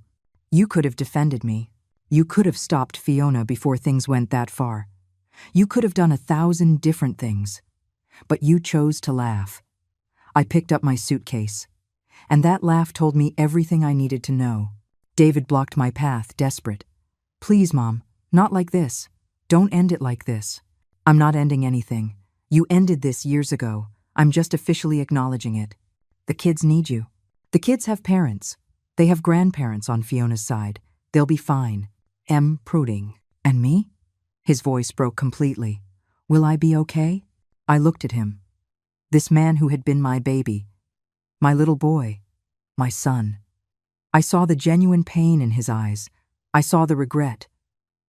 You could have defended me. You could have stopped Fiona before things went that far. You could have done 1,000 different things. But you chose to laugh." I picked up my suitcase, and that laugh told me everything I needed to know. David blocked my path, desperate. "Please, Mom, not like this. Don't end it like this." "I'm not ending anything. You ended this years ago. I'm just officially acknowledging it. The kids need you. The kids have parents. They have grandparents on Fiona's side. They'll be fine." M. Pruding. "And me?" His voice broke completely. "Will I be okay?" I looked at him. This man who had been my baby, my little boy, my son. I saw the genuine pain in his eyes. I saw the regret.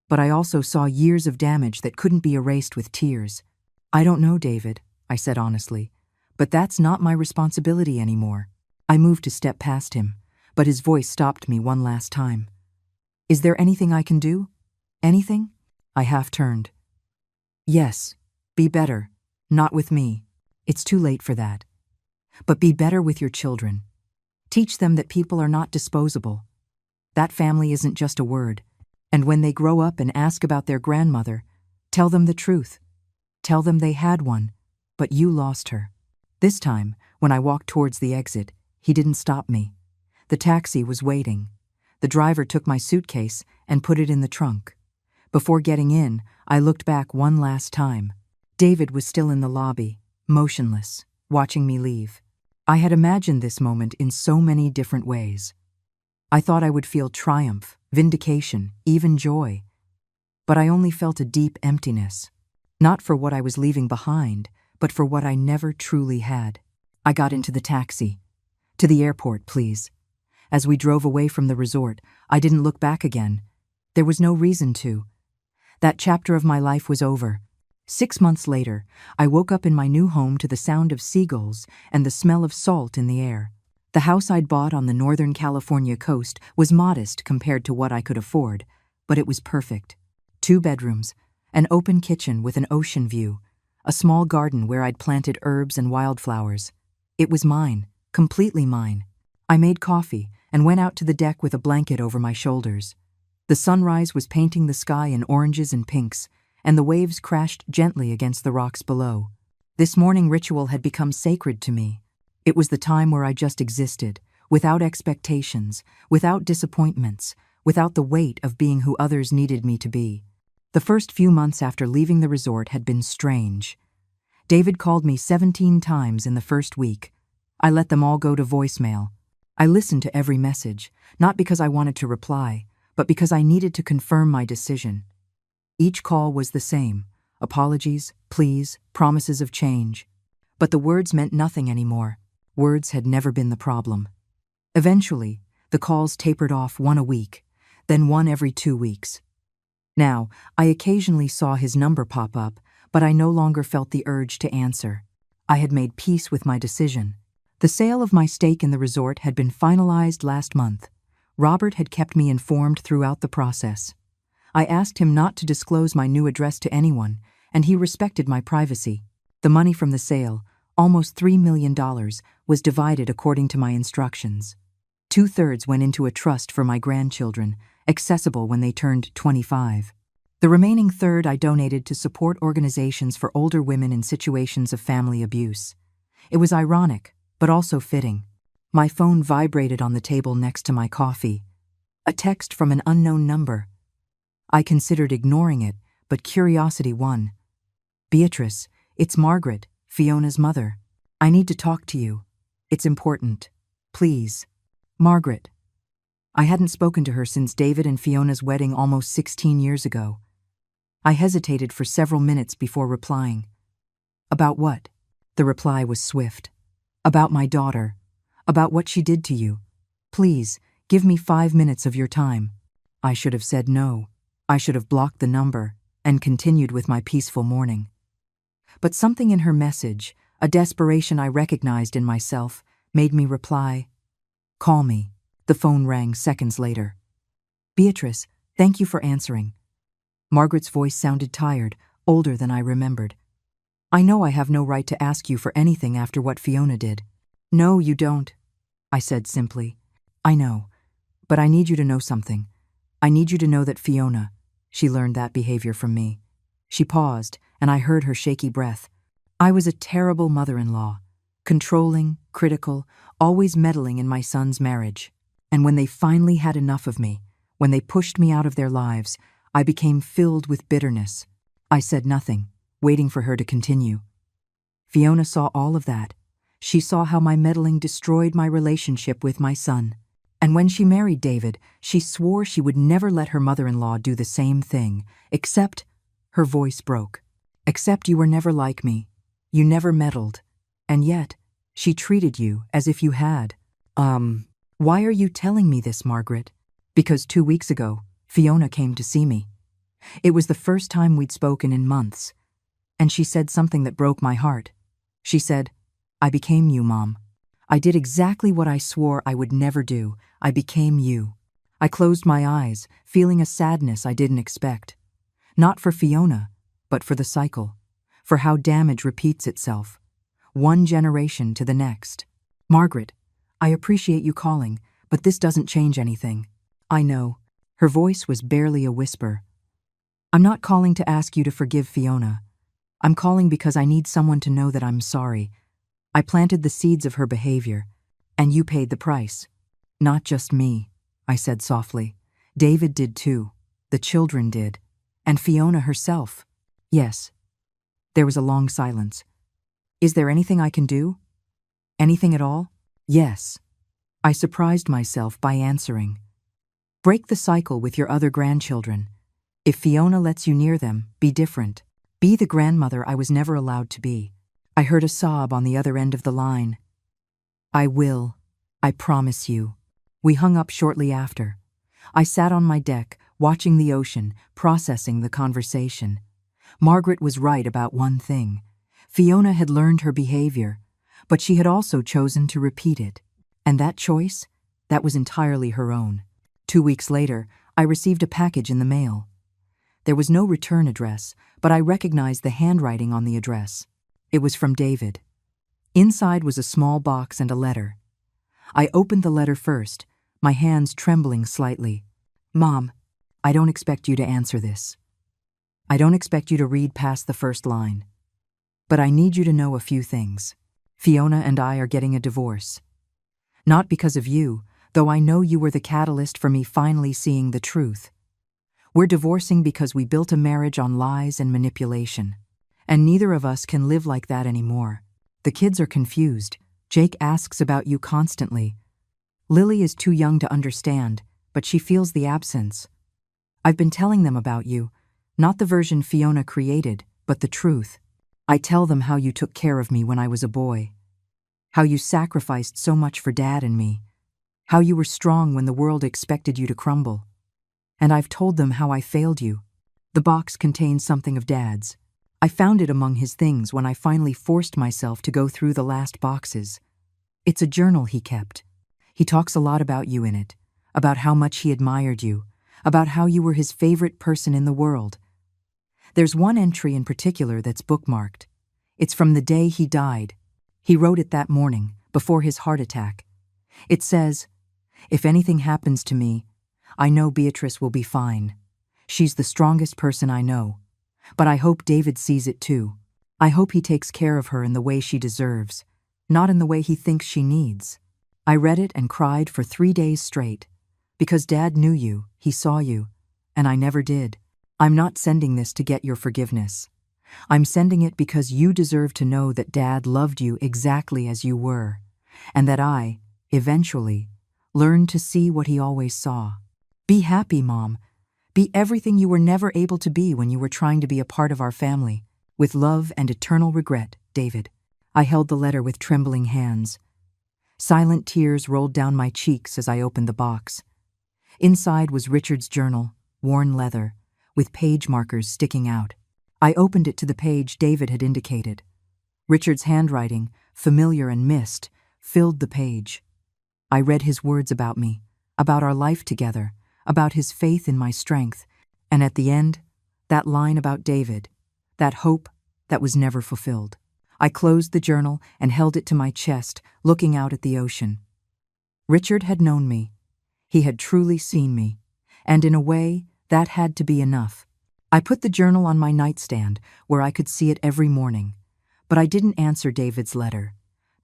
But I also saw years of damage that couldn't be erased with tears. "I don't know, David," I said honestly. "But that's not my responsibility anymore." I moved to step past him, but his voice stopped me one last time. "Is there anything I can do? Anything?" I half turned. "Yes, be better. Not with me. It's too late for that. But be better with your children. Teach them that people are not disposable. That family isn't just a word. And when they grow up and ask about their grandmother, tell them the truth. Tell them they had one, but you lost her." This time, when I walked towards the exit, He didn't stop me. The taxi was waiting. The driver took my suitcase and put it in the trunk. Before getting in, I looked back one last time. David was still in the lobby, motionless, watching me leave. I had imagined this moment in so many different ways. I thought I would feel triumph, vindication, even joy. But I only felt a deep emptiness. Not for what I was leaving behind, but for what I never truly had. I got into the taxi. To the airport, please. As we drove away from the resort, I didn't look back again. There was no reason to. That chapter of my life was over. 6 months later, I woke up in my new home to the sound of seagulls and the smell of salt in the air. The house I'd bought on the Northern California coast was modest compared to what I could afford, but it was perfect. 2 bedrooms, an open kitchen with an ocean view, a small garden where I'd planted herbs and wildflowers. It was mine, completely mine. I made coffee and went out to the deck with a blanket over my shoulders. The sunrise was painting the sky in oranges and pinks, and the waves crashed gently against the rocks below. This morning ritual had become sacred to me. It was the time where I just existed, without expectations, without disappointments, without the weight of being who others needed me to be. The first few months after leaving the resort had been strange. David called me 17 times in the first week. I let them all go to voicemail. I listened to every message, not because I wanted to reply, but because I needed to confirm my decision. Each call was the same: apologies, pleas, promises of change. But the words meant nothing anymore. Words had never been the problem. Eventually, the calls tapered off 1 a week, then 1 every 2 weeks. Now, I occasionally saw his number pop up, but I no longer felt the urge to answer. I had made peace with my decision. The sale of my stake in the resort had been finalized last month. Robert had kept me informed throughout the process. I asked him not to disclose my new address to anyone, and he respected my privacy. The money from the sale, almost $3 million, was divided according to my instructions. 2/3 went into a trust for my grandchildren, accessible when they turned 25. The remaining third I donated to support organizations for older women in situations of family abuse. It was ironic, but also fitting. My phone vibrated on the table next to my coffee. A text from an unknown number. I considered ignoring it, but curiosity won. "Beatrice, it's Margaret, Fiona's mother. I need to talk to you. It's important. Please. Margaret." I hadn't spoken to her since David and Fiona's wedding almost 16 years ago. I hesitated for several minutes before replying. "About what?" The reply was swift. "About my daughter. About what she did to you. Please, give me 5 minutes of your time." I should have said no. I should have blocked the number and continued with my peaceful morning. But something in her message, a desperation I recognized in myself, made me reply, "Call me." The phone rang seconds later. "Beatrice, thank you for answering." Margaret's voice sounded tired, older than I remembered. "I know I have no right to ask you for anything after what Fiona did." "No, you don't," I said simply. "I know, but I need you to know something. I need you to know that Fiona," she learned that behavior from me. She paused, and I heard her shaky breath. "I was a terrible mother-in-law, controlling, critical, always meddling in my son's marriage. And when they finally had enough of me, when they pushed me out of their lives, I became filled with bitterness." I said nothing, waiting for her to continue. "Fiona saw all of that. She saw how my meddling destroyed my relationship with my son. And when she married David, she swore she would never let her mother-in-law do the same thing, except," her voice broke, "except you were never like me. You never meddled. And yet, she treated you as if you had." Why are you telling me this, Margaret?" "Because 2 weeks ago, Fiona came to see me. It was the first time we'd spoken in months. And she said something that broke my heart. She said, 'I became you, Mom. I did exactly what I swore I would never do. I became you.' I closed my eyes, feeling a sadness I didn't expect. Not for Fiona, but for the cycle, for how damage repeats itself, one generation to the next. Margaret, I appreciate you calling, but this doesn't change anything." "I know." Her voice was barely a whisper. "I'm not calling to ask you to forgive Fiona. I'm calling because I need someone to know that I'm sorry. I planted the seeds of her behavior. And you paid the price. Not just me, I said softly. David did too. The children did. And Fiona herself. Yes. There was a long silence. Is there anything I can do? Anything at all? Yes. I surprised myself by answering. Break the cycle with your other grandchildren. If Fiona lets you near them, be different. Be the grandmother I was never allowed to be. I heard a sob on the other end of the line. I will. I promise you. We hung up shortly after. I sat on my deck, watching the ocean, processing the conversation. Margaret was right about one thing. Fiona had learned her behavior, but she had also chosen to repeat it. And that choice? That was entirely her own. 2 weeks later, I received a package in the mail. There was no return address, but I recognized the handwriting on the address. It was from David. Inside was a small box and a letter. I opened the letter first, my hands trembling slightly. Mom, I don't expect you to answer this. I don't expect you to read past the first line. But I need you to know a few things. Fiona and I are getting a divorce. Not because of you, though I know you were the catalyst for me finally seeing the truth. We're divorcing because we built a marriage on lies and manipulation. And neither of us can live like that anymore. The kids are confused. Jake asks about you constantly. Lily is too young to understand, but she feels the absence. I've been telling them about you, not the version Fiona created, but the truth. I tell them how you took care of me when I was a boy. How you sacrificed so much for Dad and me. How you were strong when the world expected you to crumble. And I've told them how I failed you. The box contains something of Dad's. I found it among his things when I finally forced myself to go through the last boxes. It's a journal he kept. He talks a lot about you in it, about how much he admired you, about how you were his favorite person in the world. There's one entry in particular that's bookmarked. It's from the day he died. He wrote it that morning, before his heart attack. It says, "If anything happens to me, I know Beatrice will be fine. She's the strongest person I know. But I hope David sees it too. I hope he takes care of her in the way she deserves, not in the way he thinks she needs." I read it and cried for 3 days straight. Because Dad knew you, he saw you, and I never did. I'm not sending this to get your forgiveness. I'm sending it because you deserve to know that Dad loved you exactly as you were, and that I, eventually, learned to see what he always saw. Be happy, Mom. Be everything you were never able to be when you were trying to be a part of our family. With love and eternal regret, David. I held the letter with trembling hands. Silent tears rolled down my cheeks as I opened the box. Inside was Richard's journal, worn leather, with page markers sticking out. I opened it to the page David had indicated. Richard's handwriting, familiar and missed, filled the page. I read his words about me, about our life together, about his faith in my strength, and at the end, that line about David, that hope that was never fulfilled. I closed the journal and held it to my chest, looking out at the ocean. Richard had known me. He had truly seen me, and in a way, that had to be enough. I put the journal on my nightstand, where I could see it every morning, but I didn't answer David's letter,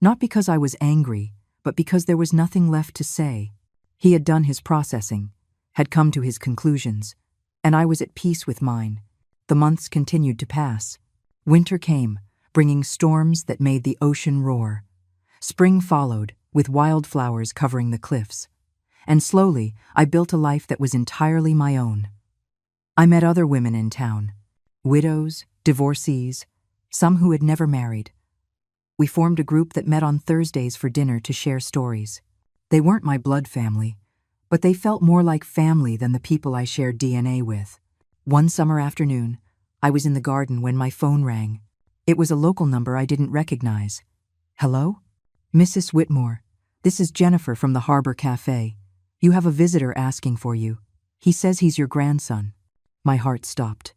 not because I was angry, but because there was nothing left to say. He had done his processing, had come to his conclusions, and I was at peace with mine. The months continued to pass. Winter came, bringing storms that made the ocean roar. Spring followed, with wildflowers covering the cliffs. And slowly, I built a life that was entirely my own. I met other women in town, widows, divorcees, some who had never married. We formed a group that met on Thursdays for dinner to share stories. They weren't my blood family, but they felt more like family than the people I shared DNA with. One summer afternoon, I was in the garden when my phone rang. It was a local number I didn't recognize. "Hello? Mrs. Whitmore, this is Jennifer from the Harbor Cafe. You have a visitor asking for you. He says he's your grandson." My heart stopped.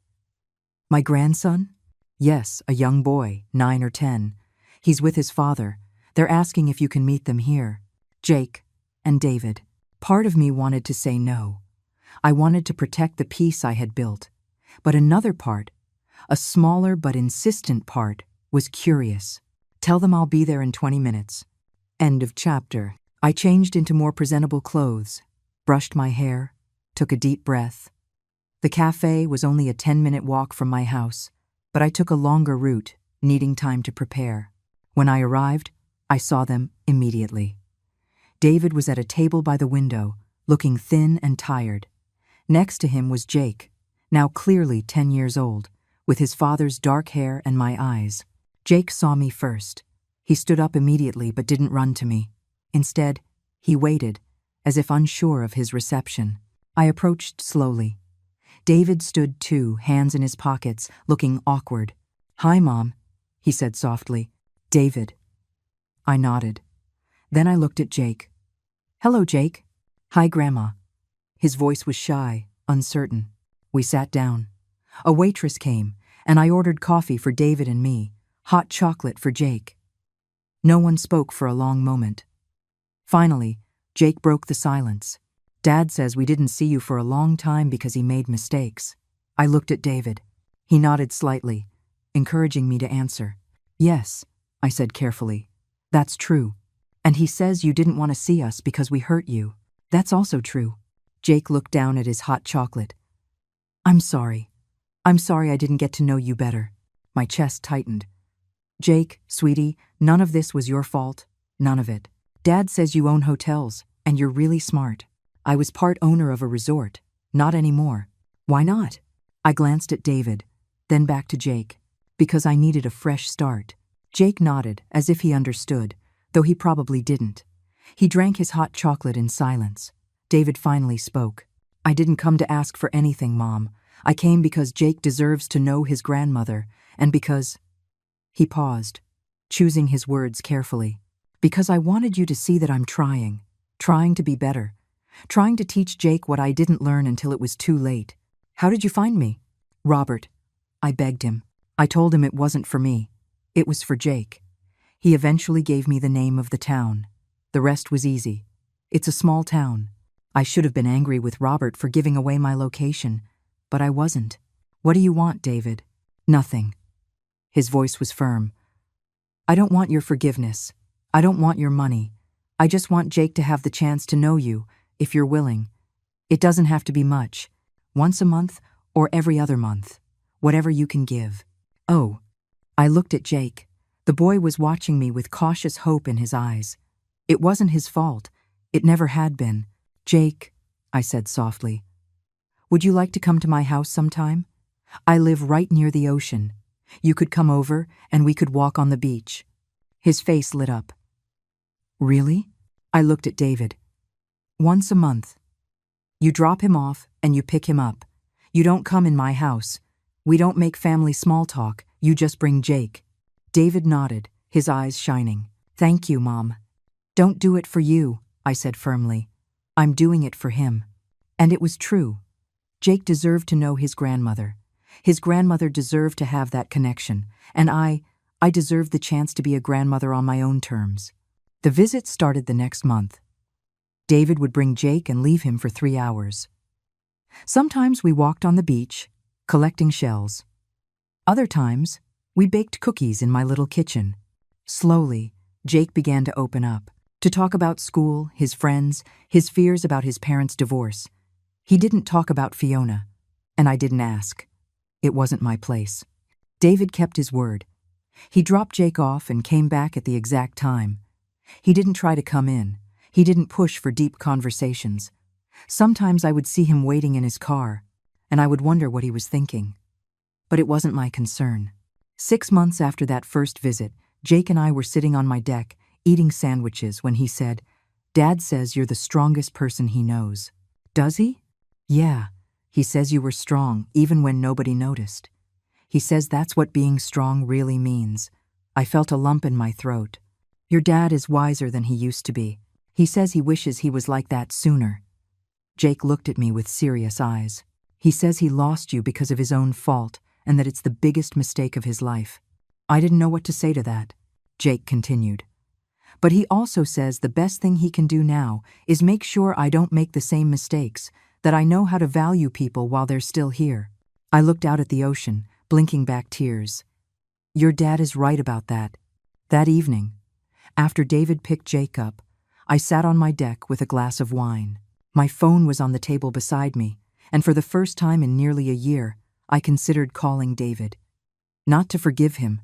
My grandson? Yes, a young boy, 9 or 10. He's with his father. They're asking if you can meet them here. Jake and David. Part of me wanted to say no. I wanted to protect the peace I had built. But another part, a smaller but insistent part, was curious. "Tell them I'll be there in 20 minutes. End of chapter. I changed into more presentable clothes, brushed my hair, took a deep breath. The cafe was only a 10-minute walk from my house, but I took a longer route, needing time to prepare. When I arrived, I saw them immediately. David was at a table by the window, looking thin and tired. Next to him was Jake, now clearly 10 years old, with his father's dark hair and my eyes. Jake saw me first. He stood up immediately but didn't run to me. Instead, he waited, as if unsure of his reception. I approached slowly. David stood too, hands in his pockets, looking awkward. "Hi, Mom," he said softly. "David." I nodded. Then I looked at Jake. "Hello, Jake." "Hi, Grandma." His voice was shy, uncertain. We sat down. A waitress came, and I ordered coffee for David and me, hot chocolate for Jake. No one spoke for a long moment. Finally, Jake broke the silence. "Dad says we didn't see you for a long time because he made mistakes." I looked at David. He nodded slightly, encouraging me to answer. "Yes," I said carefully. "That's true. And he says you didn't want to see us because we hurt you. That's also true." Jake looked down at his hot chocolate. I'm sorry I didn't get to know you better." My chest tightened. "Jake, sweetie, none of this was your fault. None of it. Dad says you own hotels, and you're really smart. I was part owner of a resort. Not anymore." "Why not?" I glanced at David, then back to Jake. "Because I needed a fresh start." Jake nodded, as if he understood, though he probably didn't. He drank his hot chocolate in silence. David finally spoke. "I didn't come to ask for anything, Mom. I came because Jake deserves to know his grandmother, and because—" He paused, choosing his words carefully. "Because I wanted you to see that I'm trying to be better, trying to teach Jake what I didn't learn until it was too late." "How did you find me?" "Robert." I begged him. I told him it wasn't for me. It was for Jake. He eventually gave me the name of the town. The rest was easy. It's a small town. I should have been angry with Robert for giving away my location, but I wasn't. "What do you want, David?" "Nothing." His voice was firm. "I don't want your forgiveness. I don't want your money. I just want Jake to have the chance to know you, if you're willing. It doesn't have to be much. Once a month or every other month. Whatever you can give." "Oh." I looked at Jake. The boy was watching me with cautious hope in his eyes. It wasn't his fault. It never had been. "Jake," I said softly, "would you like to come to my house sometime? I live right near the ocean. You could come over and we could walk on the beach." His face lit up. "Really?" I looked at David. "Once a month. You drop him off and you pick him up. You don't come in my house. We don't make family small talk. You just bring Jake." David nodded, his eyes shining. "Thank you, Mom." "Don't do it for you," I said firmly. "I'm doing it for him." And it was true. Jake deserved to know his grandmother. His grandmother deserved to have that connection, and I deserved the chance to be a grandmother on my own terms. The visit started the next month. David would bring Jake and leave him for 3 hours. Sometimes we walked on the beach, collecting shells. Other times, we baked cookies in my little kitchen. Slowly, Jake began to open up, to talk about school, his friends, his fears about his parents' divorce. He didn't talk about Fiona, and I didn't ask. It wasn't my place. David kept his word. He dropped Jake off and came back at the exact time. He didn't try to come in. He didn't push for deep conversations. Sometimes I would see him waiting in his car, and I would wonder what he was thinking. But it wasn't my concern. 6 months after that first visit, Jake and I were sitting on my deck, eating sandwiches, when he said, "Dad says you're the strongest person he knows." "Does he?" "Yeah. He says you were strong, even when nobody noticed. He says that's what being strong really means." I felt a lump in my throat. "Your dad is wiser than he used to be. He says he wishes he was like that sooner." Jake looked at me with serious eyes. "He says he lost you because of his own fault, and that it's the biggest mistake of his life." I didn't know what to say to that. Jake continued. "But he also says the best thing he can do now is make sure I don't make the same mistakes, that I know how to value people while they're still here." I looked out at the ocean, blinking back tears. Your dad is right about that. That evening, after David picked Jake up, I sat on my deck with a glass of wine. My phone was on the table beside me, and for the first time in nearly a year, I considered calling David. Not to forgive him,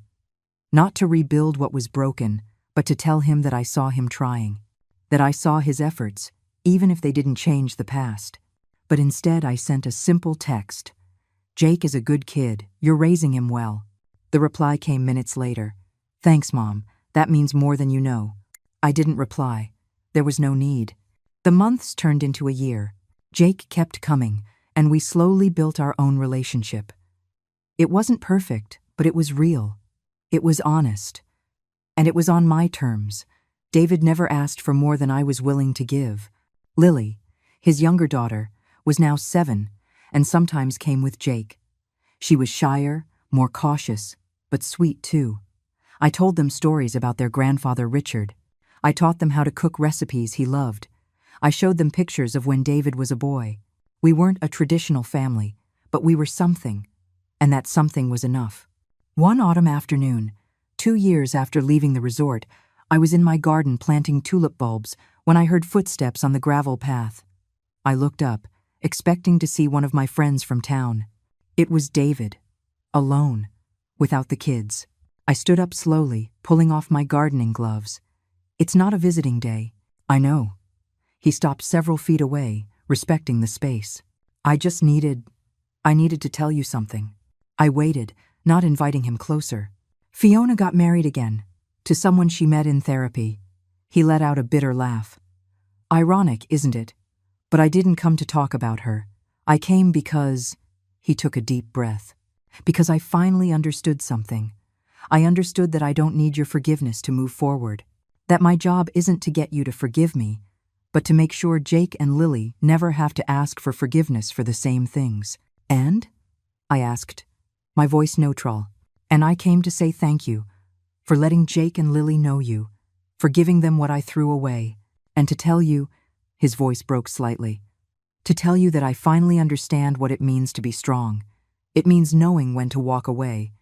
not to rebuild what was broken, but to tell him that I saw him trying, that I saw his efforts, even if they didn't change the past. But instead I sent a simple text. "Jake is a good kid, you're raising him well." The reply came minutes later. "Thanks, Mom, that means more than you know." I didn't reply. There was no need. The months turned into a year. Jake kept coming, and we slowly built our own relationship. It wasn't perfect, but it was real. It was honest. And it was on my terms. David never asked for more than I was willing to give. Lily, his younger daughter, was now 7, and sometimes came with Jake. She was shyer, more cautious, but sweet too. I told them stories about their grandfather Richard. I taught them how to cook recipes he loved. I showed them pictures of when David was a boy. We weren't a traditional family, but we were something, and that something was enough. One autumn afternoon, 2 years after leaving the resort, I was in my garden planting tulip bulbs when I heard footsteps on the gravel path. I looked up, expecting to see one of my friends from town. It was David, alone, without the kids. I stood up slowly, pulling off my gardening gloves. "It's not a visiting day." "I know." He stopped several feet away, respecting the space. I needed to tell you something." I waited, not inviting him closer. "Fiona got married again, to someone she met in therapy." He let out a bitter laugh. "Ironic, isn't it? But I didn't come to talk about her. I came because—" He took a deep breath. "Because I finally understood something. I understood that I don't need your forgiveness to move forward. That my job isn't to get you to forgive me, but to make sure Jake and Lily never have to ask for forgiveness for the same things." "And?" I asked, my voice neutral. "And I came to say thank you for letting Jake and Lily know you, for giving them what I threw away, and to tell you," his voice broke slightly, "to tell you that I finally understand what it means to be strong. It means knowing when to walk away.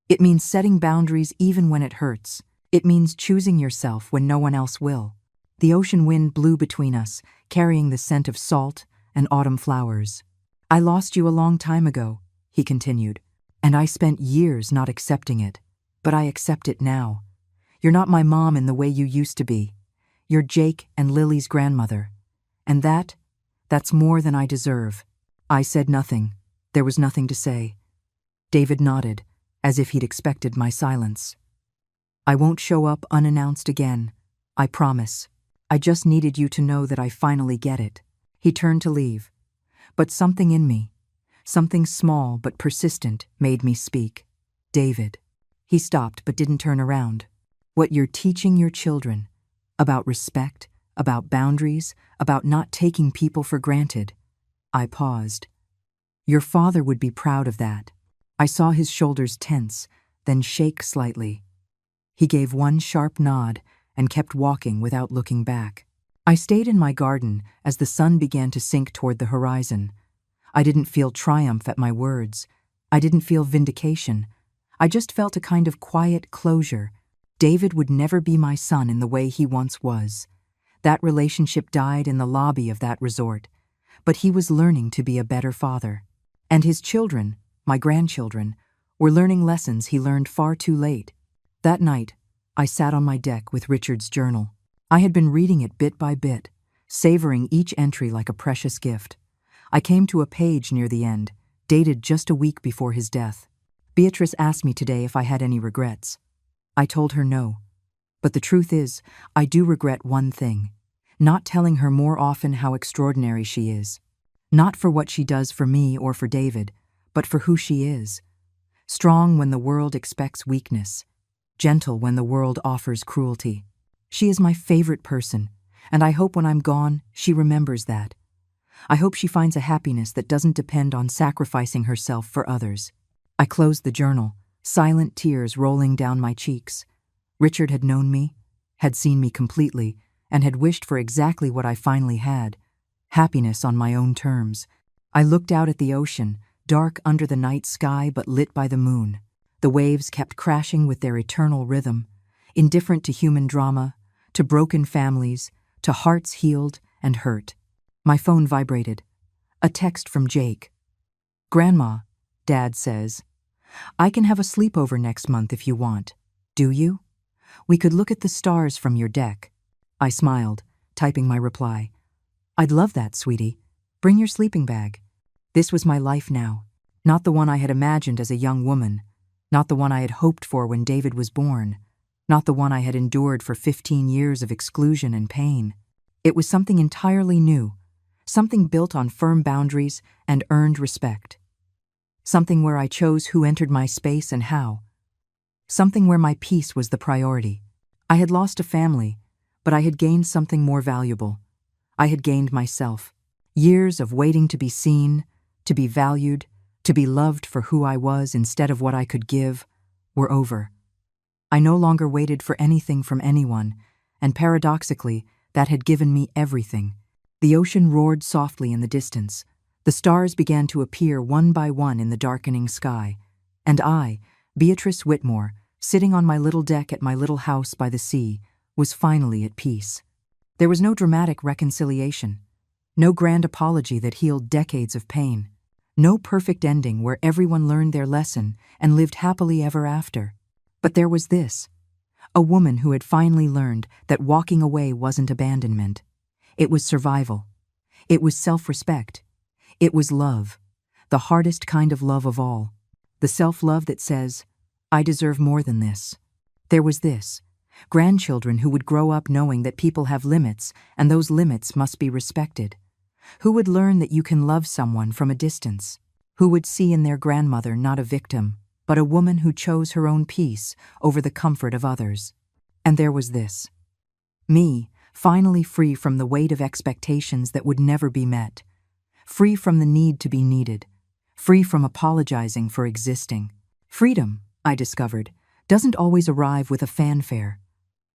It means setting boundaries even when it hurts. It means choosing yourself when no one else will." The ocean wind blew between us, carrying the scent of salt and autumn flowers. "I lost you a long time ago," he continued, "and I spent years not accepting it. But I accept it now. You're not my mom in the way you used to be. You're Jake and Lily's grandmother. And that's more than I deserve." I said nothing. There was nothing to say. David nodded, as if he'd expected my silence. "I won't show up unannounced again. I promise. I just needed you to know that I finally get it." He turned to leave. But something in me, something small but persistent, made me speak. "David." He stopped but didn't turn around. "What you're teaching your children, about respect, about boundaries, about not taking people for granted." I paused. "Your father would be proud of that." I saw his shoulders tense, then shake slightly. He gave one sharp nod and kept walking without looking back. I stayed in my garden as the sun began to sink toward the horizon. I didn't feel triumph at my words. I didn't feel vindication. I just felt a kind of quiet closure. David would never be my son in the way he once was. That relationship died in the lobby of that resort, but he was learning to be a better father. And his children, my grandchildren, were learning lessons he learned far too late. That night, I sat on my deck with Richard's journal. I had been reading it bit by bit, savoring each entry like a precious gift. I came to a page near the end, dated just a week before his death. Beatrice asked me today if I had any regrets. I told her no. But the truth is, I do regret one thing: not telling her more often how extraordinary she is. Not for what she does for me or for David, but for who she is. Strong when the world expects weakness. Gentle when the world offers cruelty. She is my favorite person, and I hope when I'm gone, she remembers that. I hope she finds a happiness that doesn't depend on sacrificing herself for others. I closed the journal, silent tears rolling down my cheeks. Richard had known me, had seen me completely, and had wished for exactly what I finally had: happiness on my own terms. I looked out at the ocean, dark under the night sky but lit by the moon. The waves kept crashing with their eternal rhythm, indifferent to human drama, to broken families, to hearts healed and hurt. My phone vibrated. A text from Jake. "Grandma," Dad says, "I can have a sleepover next month if you want. Do you? We could look at the stars from your deck." I smiled, typing my reply. "I'd love that, sweetie. Bring your sleeping bag." This was my life now. Not the one I had imagined as a young woman. Not the one I had hoped for when David was born. Not the one I had endured for 15 years of exclusion and pain. It was something entirely new. Something built on firm boundaries and earned respect. Something where I chose who entered my space and how. Something where my peace was the priority. I had lost a family, but I had gained something more valuable. I had gained myself. Years of waiting to be seen, to be valued, to be loved for who I was instead of what I could give, were over. I no longer waited for anything from anyone, and paradoxically, that had given me everything. The ocean roared softly in the distance. The stars began to appear one by one in the darkening sky. And I, Beatrice Whitmore, sitting on my little deck at my little house by the sea, was finally at peace. There was no dramatic reconciliation. No grand apology that healed decades of pain. No perfect ending where everyone learned their lesson and lived happily ever after. But there was this. A woman who had finally learned that walking away wasn't abandonment. It was survival. It was self-respect. It was love. The hardest kind of love of all. The self-love that says, "I deserve more than this." There was this. Grandchildren who would grow up knowing that people have limits and those limits must be respected. Who would learn that you can love someone from a distance. Who would see in their grandmother not a victim, but a woman who chose her own peace over the comfort of others. And there was this. Me, finally free from the weight of expectations that would never be met. Free from the need to be needed. Free from apologizing for existing. Freedom, I discovered, doesn't always arrive with a fanfare.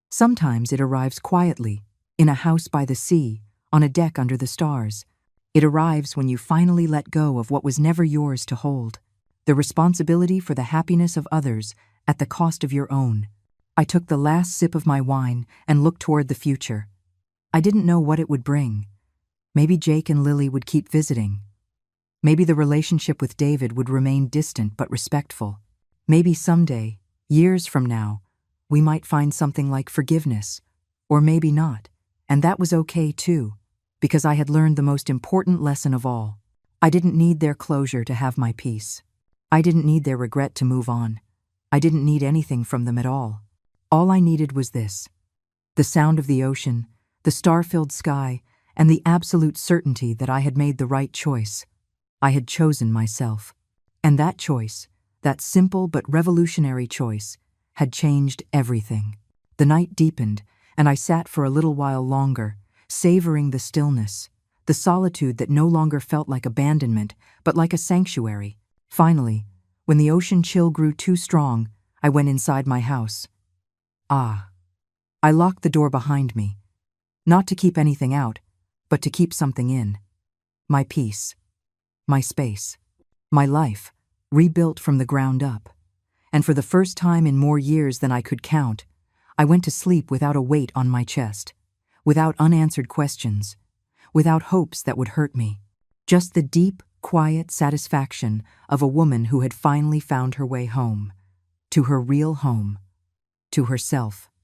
Sometimes it arrives quietly, in a house by the sea, on a deck under the stars. It arrives when you finally let go of what was never yours to hold. The responsibility for the happiness of others at the cost of your own. I took the last sip of my wine and looked toward the future. I didn't know what it would bring. Maybe Jake and Lily would keep visiting. Maybe the relationship with David would remain distant but respectful. Maybe someday, years from now, we might find something like forgiveness. Or maybe not. And that was okay too, because I had learned the most important lesson of all. I didn't need their closure to have my peace. I didn't need their regret to move on. I didn't need anything from them at all. All I needed was this. The sound of the ocean, the star-filled sky, and the absolute certainty that I had made the right choice. I had chosen myself. And that choice, that simple but revolutionary choice, had changed everything. The night deepened, and I sat for a little while longer, savoring the stillness, the solitude that no longer felt like abandonment, but like a sanctuary. Finally, when the ocean chill grew too strong, I went inside my house. I locked the door behind me, not to keep anything out, but to keep something in. My peace, my space, my life, rebuilt from the ground up. And for the first time in more years than I could count, I went to sleep without a weight on my chest, without unanswered questions, without hopes that would hurt me. Just the deep, quiet satisfaction of a woman who had finally found her way home, to her real home, to herself.